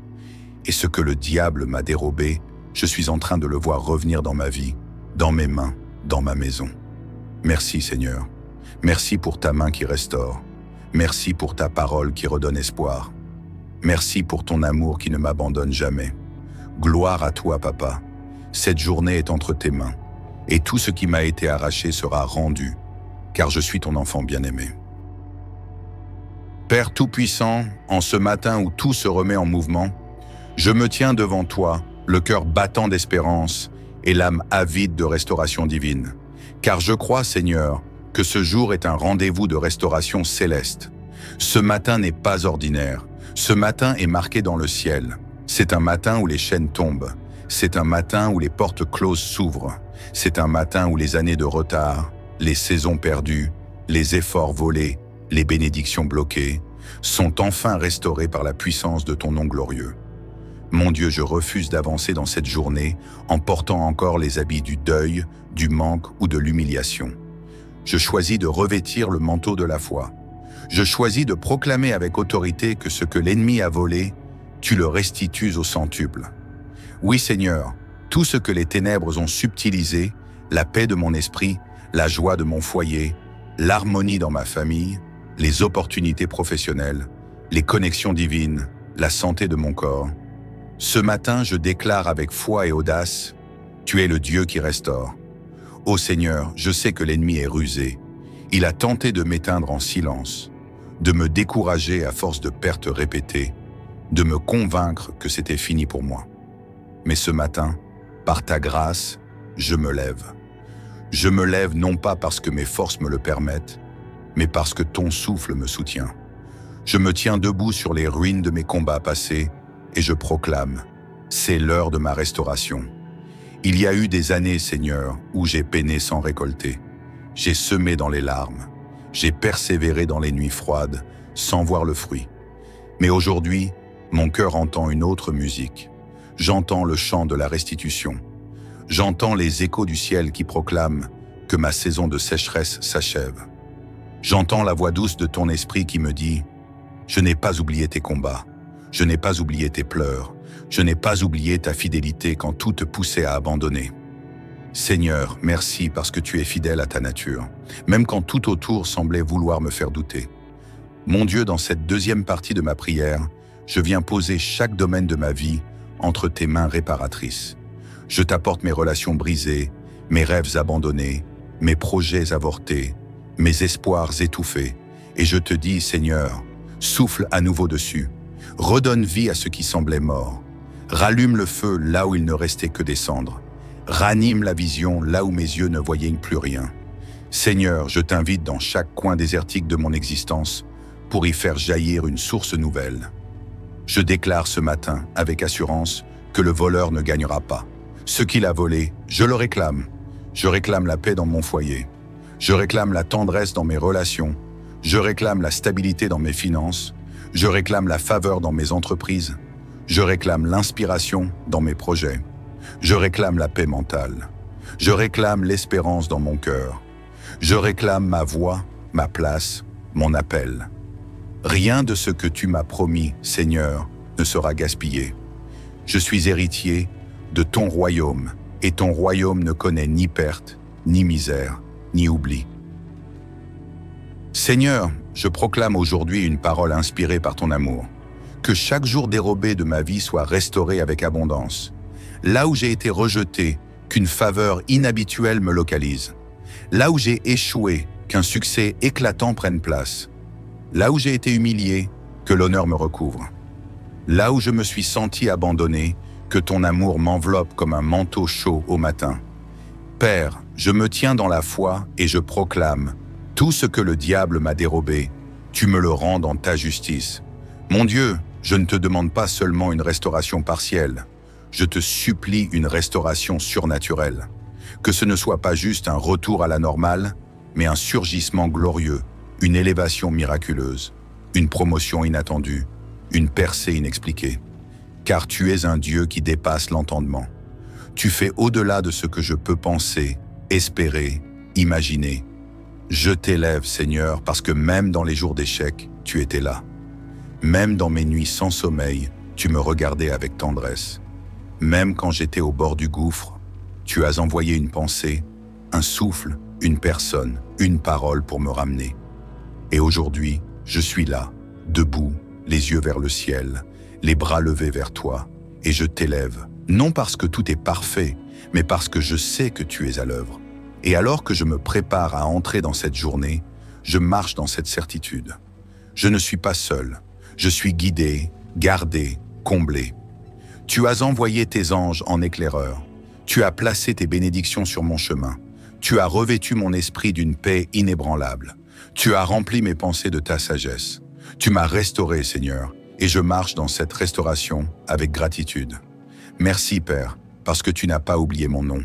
Et ce que le diable m'a dérobé, je suis en train de le voir revenir dans ma vie, dans mes mains, dans ma maison. Merci Seigneur. Merci pour ta main qui restaure. Merci pour ta parole qui redonne espoir. Merci pour ton amour qui ne m'abandonne jamais. Gloire à toi, Papa. Cette journée est entre tes mains, et tout ce qui m'a été arraché sera rendu, car je suis ton enfant bien-aimé. Père Tout-Puissant, en ce matin où tout se remet en mouvement, je me tiens devant toi, le cœur battant d'espérance et l'âme avide de restauration divine. Car je crois, Seigneur, que ce jour est un rendez-vous de restauration céleste. Ce matin n'est pas ordinaire. Ce matin est marqué dans le ciel. C'est un matin où les chaînes tombent. C'est un matin où les portes closes s'ouvrent. C'est un matin où les années de retard, les saisons perdues, les efforts volés, les bénédictions bloquées, sont enfin restaurées par la puissance de ton nom glorieux. Mon Dieu, je refuse d'avancer dans cette journée en portant encore les habits du deuil, du manque ou de l'humiliation. Je choisis de revêtir le manteau de la foi. Je choisis de proclamer avec autorité que ce que l'ennemi a volé, tu le restitues au centuple. Oui Seigneur, tout ce que les ténèbres ont subtilisé, la paix de mon esprit, la joie de mon foyer, l'harmonie dans ma famille, les opportunités professionnelles, les connexions divines, la santé de mon corps. Ce matin, je déclare avec foi et audace, tu es le Dieu qui restaure. Ô Seigneur, je sais que l'ennemi est rusé. Il a tenté de m'éteindre en silence, de me décourager à force de pertes répétées, de me convaincre que c'était fini pour moi. Mais ce matin, par ta grâce, je me lève. Je me lève non pas parce que mes forces me le permettent, mais parce que ton souffle me soutient. Je me tiens debout sur les ruines de mes combats passés et je proclame, c'est l'heure de ma restauration. Il y a eu des années, Seigneur, où j'ai peiné sans récolter. J'ai semé dans les larmes. J'ai persévéré dans les nuits froides, sans voir le fruit. Mais aujourd'hui, mon cœur entend une autre musique. J'entends le chant de la restitution. J'entends les échos du ciel qui proclament que ma saison de sécheresse s'achève. J'entends la voix douce de ton esprit qui me dit « Je n'ai pas oublié tes combats, je n'ai pas oublié tes pleurs, je n'ai pas oublié ta fidélité quand tout te poussait à abandonner. » Seigneur, merci parce que tu es fidèle à ta nature, même quand tout autour semblait vouloir me faire douter. Mon Dieu, dans cette deuxième partie de ma prière, je viens poser chaque domaine de ma vie entre tes mains réparatrices. Je t'apporte mes relations brisées, mes rêves abandonnés, mes projets avortés, mes espoirs étouffés, et je te dis, Seigneur, souffle à nouveau dessus, redonne vie à ce qui semblait mort, rallume le feu là où il ne restait que des cendres, ranime la vision là où mes yeux ne voyaient plus rien. Seigneur, je t'invite dans chaque coin désertique de mon existence pour y faire jaillir une source nouvelle. Je déclare ce matin, avec assurance, que le voleur ne gagnera pas. Ce qu'il a volé, je le réclame. Je réclame la paix dans mon foyer. Je réclame la tendresse dans mes relations. Je réclame la stabilité dans mes finances. Je réclame la faveur dans mes entreprises. Je réclame l'inspiration dans mes projets. Je réclame la paix mentale. Je réclame l'espérance dans mon cœur. Je réclame ma voix, ma place, mon appel. Rien de ce que tu m'as promis, Seigneur, ne sera gaspillé. Je suis héritier de ton royaume, et ton royaume ne connaît ni perte, ni misère, ni oubli. Seigneur, je proclame aujourd'hui une parole inspirée par ton amour. Que chaque jour dérobé de ma vie soit restauré avec abondance. Là où j'ai été rejeté, qu'une faveur inhabituelle me localise. Là où j'ai échoué, qu'un succès éclatant prenne place. Là où j'ai été humilié, que l'honneur me recouvre. Là où je me suis senti abandonné, que ton amour m'enveloppe comme un manteau chaud au matin. Père, je me tiens dans la foi et je proclame, tout ce que le diable m'a dérobé, tu me le rends dans ta justice. Mon Dieu, je ne te demande pas seulement une restauration partielle, je te supplie une restauration surnaturelle. Que ce ne soit pas juste un retour à la normale, mais un surgissement glorieux, une élévation miraculeuse, une promotion inattendue, une percée inexpliquée. Car tu es un Dieu qui dépasse l'entendement. Tu fais au-delà de ce que je peux penser, espérer, imaginer. Je t'élève, Seigneur, parce que même dans les jours d'échec, tu étais là. Même dans mes nuits sans sommeil, tu me regardais avec tendresse. Même quand j'étais au bord du gouffre, tu as envoyé une pensée, un souffle, une personne, une parole pour me ramener. Et aujourd'hui, je suis là, debout, les yeux vers le ciel, les bras levés vers toi, et je t'élève, non parce que tout est parfait, mais parce que je sais que tu es à l'œuvre. Et alors que je me prépare à entrer dans cette journée, je marche dans cette certitude. Je ne suis pas seul, je suis guidé, gardé, comblé. Tu as envoyé tes anges en éclaireur, tu as placé tes bénédictions sur mon chemin, tu as revêtu mon esprit d'une paix inébranlable, tu as rempli mes pensées de ta sagesse, tu m'as restauré, Seigneur, et je marche dans cette restauration avec gratitude. Merci, Père, parce que tu n'as pas oublié mon nom.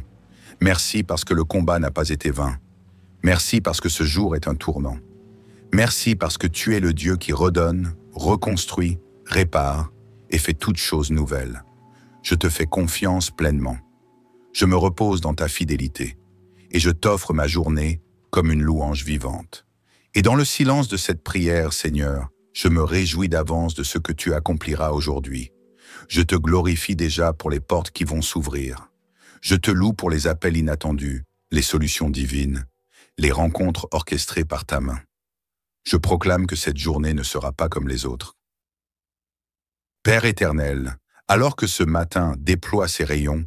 Merci parce que le combat n'a pas été vain. Merci parce que ce jour est un tournant. Merci parce que tu es le Dieu qui redonne, reconstruit, répare et fait toutes choses nouvelles. Je te fais confiance pleinement. Je me repose dans ta fidélité et je t'offre ma journée comme une louange vivante. Et dans le silence de cette prière, Seigneur, je me réjouis d'avance de ce que tu accompliras aujourd'hui. Je te glorifie déjà pour les portes qui vont s'ouvrir. Je te loue pour les appels inattendus, les solutions divines, les rencontres orchestrées par ta main. Je proclame que cette journée ne sera pas comme les autres. Père éternel, alors que ce matin déploie ses rayons,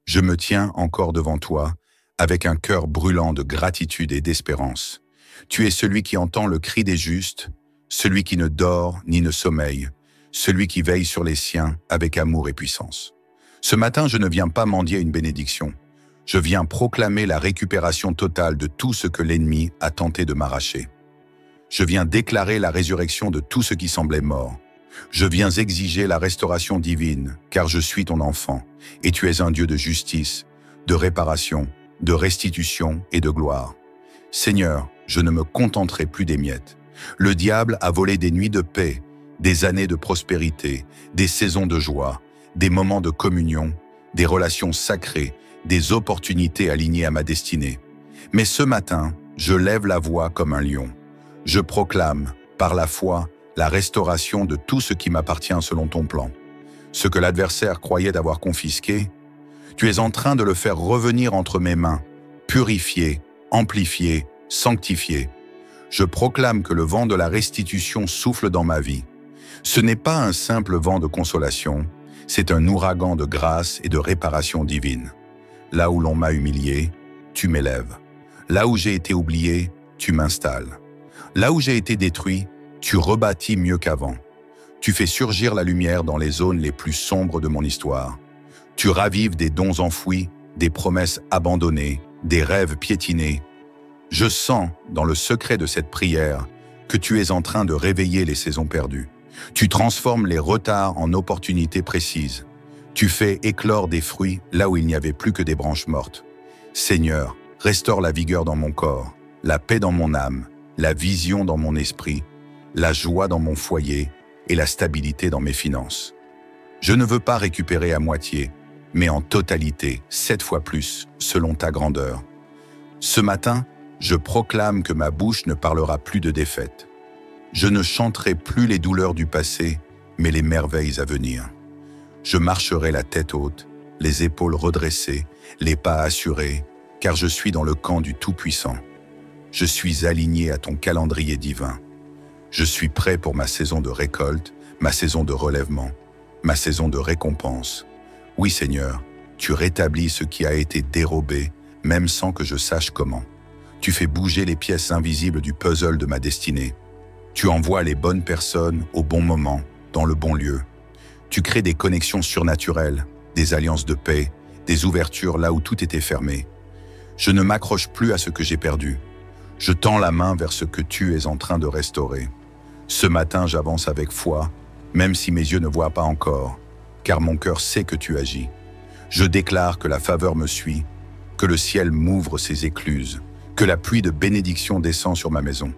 je me tiens encore devant toi avec un cœur brûlant de gratitude et d'espérance. Tu es celui qui entend le cri des justes, celui qui ne dort ni ne sommeille, celui qui veille sur les siens avec amour et puissance. Ce matin, je ne viens pas mendier une bénédiction. Je viens proclamer la récupération totale de tout ce que l'ennemi a tenté de m'arracher. Je viens déclarer la résurrection de tout ce qui semblait mort. Je viens exiger la restauration divine, car je suis ton enfant, et tu es un Dieu de justice, de réparation, de restitution et de gloire. Seigneur, je ne me contenterai plus des miettes. Le diable a volé des nuits de paix, des années de prospérité, des saisons de joie, des moments de communion, des relations sacrées, des opportunités alignées à ma destinée. Mais ce matin, je lève la voix comme un lion. Je proclame, par la foi, la restauration de tout ce qui m'appartient selon ton plan. Ce que l'adversaire croyait avoir confisqué, tu es en train de le faire revenir entre mes mains, purifié, amplifié, sanctifié. Je proclame que le vent de la restitution souffle dans ma vie. Ce n'est pas un simple vent de consolation, c'est un ouragan de grâce et de réparation divine. Là où l'on m'a humilié, tu m'élèves. Là où j'ai été oublié, tu m'installes. Là où j'ai été détruit, tu rebâtis mieux qu'avant. Tu fais surgir la lumière dans les zones les plus sombres de mon histoire. Tu ravives des dons enfouis, des promesses abandonnées, des rêves piétinés. Je sens, dans le secret de cette prière, que tu es en train de réveiller les saisons perdues. Tu transformes les retards en opportunités précises. Tu fais éclore des fruits là où il n'y avait plus que des branches mortes. Seigneur, restaure la vigueur dans mon corps, la paix dans mon âme, la vision dans mon esprit, la joie dans mon foyer et la stabilité dans mes finances. Je ne veux pas récupérer à moitié, mais en totalité, 7 fois plus, selon ta grandeur. Ce matin, je proclame que ma bouche ne parlera plus de défaite. Je ne chanterai plus les douleurs du passé, mais les merveilles à venir. Je marcherai la tête haute, les épaules redressées, les pas assurés, car je suis dans le camp du Tout-Puissant. Je suis aligné à ton calendrier divin. Je suis prêt pour ma saison de récolte, ma saison de relèvement, ma saison de récompense. Oui, Seigneur, tu rétablis ce qui a été dérobé, même sans que je sache comment. Tu fais bouger les pièces invisibles du puzzle de ma destinée. Tu envoies les bonnes personnes au bon moment, dans le bon lieu. Tu crées des connexions surnaturelles, des alliances de paix, des ouvertures là où tout était fermé. Je ne m'accroche plus à ce que j'ai perdu. Je tends la main vers ce que tu es en train de restaurer. Ce matin, j'avance avec foi, même si mes yeux ne voient pas encore, car mon cœur sait que tu agis. Je déclare que la faveur me suit, que le ciel m'ouvre ses écluses, que la pluie de bénédiction descend sur ma maison.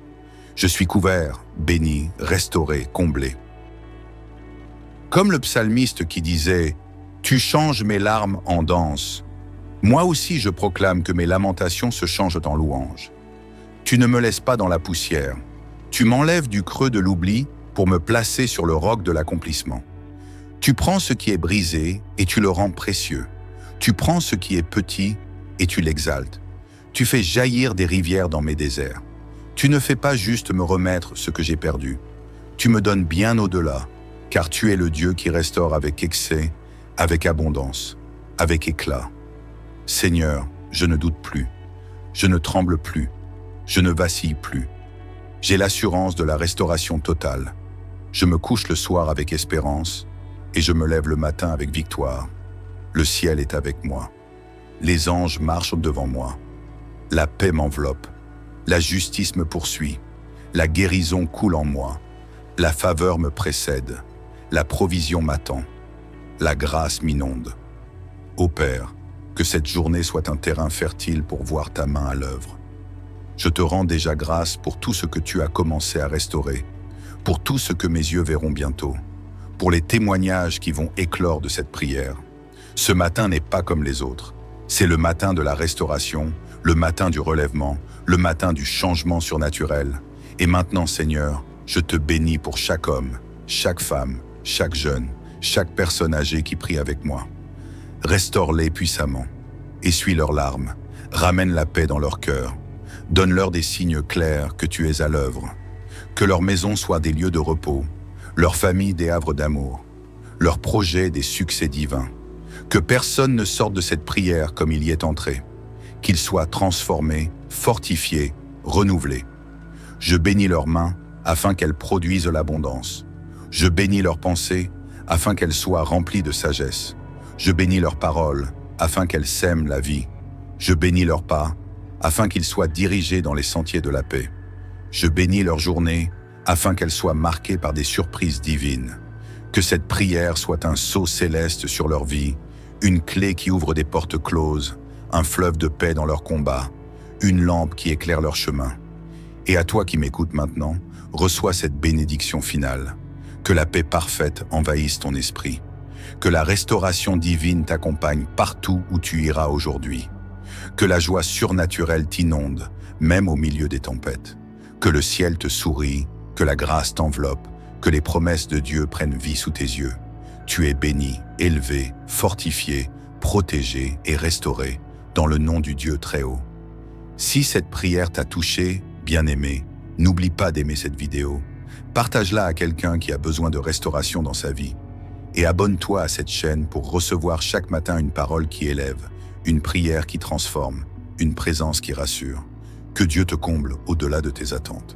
Je suis couvert, béni, restauré, comblé. Comme le psalmiste qui disait « Tu changes mes larmes en danse », moi aussi je proclame que mes lamentations se changent en louanges. Tu ne me laisses pas dans la poussière. Tu m'enlèves du creux de l'oubli pour me placer sur le roc de l'accomplissement. Tu prends ce qui est brisé et tu le rends précieux. Tu prends ce qui est petit et tu l'exaltes. Tu fais jaillir des rivières dans mes déserts. Tu ne fais pas juste me remettre ce que j'ai perdu. Tu me donnes bien au-delà, car tu es le Dieu qui restaure avec excès, avec abondance, avec éclat. Seigneur, je ne doute plus, je ne tremble plus, je ne vacille plus. J'ai l'assurance de la restauration totale. Je me couche le soir avec espérance et je me lève le matin avec victoire. Le ciel est avec moi. Les anges marchent devant moi. La paix m'enveloppe. La justice me poursuit. La guérison coule en moi. La faveur me précède. La provision m'attend. La grâce m'inonde. Ô Père, que cette journée soit un terrain fertile pour voir ta main à l'œuvre. Je te rends déjà grâce pour tout ce que tu as commencé à restaurer, pour tout ce que mes yeux verront bientôt, pour les témoignages qui vont éclore de cette prière. Ce matin n'est pas comme les autres. C'est le matin de la restauration, le matin du relèvement, le matin du changement surnaturel. Et maintenant, Seigneur, je te bénis pour chaque homme, chaque femme, chaque jeune, chaque personne âgée qui prie avec moi. Restaure-les puissamment, essuie leurs larmes, ramène la paix dans leur cœur, donne-leur des signes clairs que tu es à l'œuvre, que leur maison soit des lieux de repos, leur famille des havres d'amour, leur projet des succès divins, que personne ne sorte de cette prière comme il y est entré, qu'ils soient transformés, fortifiés, renouvelés. Je bénis leurs mains afin qu'elles produisent l'abondance. Je bénis leurs pensées afin qu'elles soient remplies de sagesse. Je bénis leurs paroles afin qu'elles sèment la vie. Je bénis leurs pas afin qu'ils soient dirigés dans les sentiers de la paix. Je bénis leurs journées afin qu'elles soient marquées par des surprises divines. Que cette prière soit un sceau céleste sur leur vie, une clé qui ouvre des portes closes, un fleuve de paix dans leur combat, une lampe qui éclaire leur chemin. Et à toi qui m'écoutes maintenant, reçois cette bénédiction finale. Que la paix parfaite envahisse ton esprit. Que la restauration divine t'accompagne partout où tu iras aujourd'hui. Que la joie surnaturelle t'inonde, même au milieu des tempêtes. Que le ciel te sourie, que la grâce t'enveloppe, que les promesses de Dieu prennent vie sous tes yeux. Tu es béni, élevé, fortifié, protégé et restauré dans le nom du Dieu très haut. Si cette prière t'a touché, bien-aimé, n'oublie pas d'aimer cette vidéo. Partage-la à quelqu'un qui a besoin de restauration dans sa vie. Et abonne-toi à cette chaîne pour recevoir chaque matin une parole qui élève, une prière qui transforme, une présence qui rassure. Que Dieu te comble au-delà de tes attentes.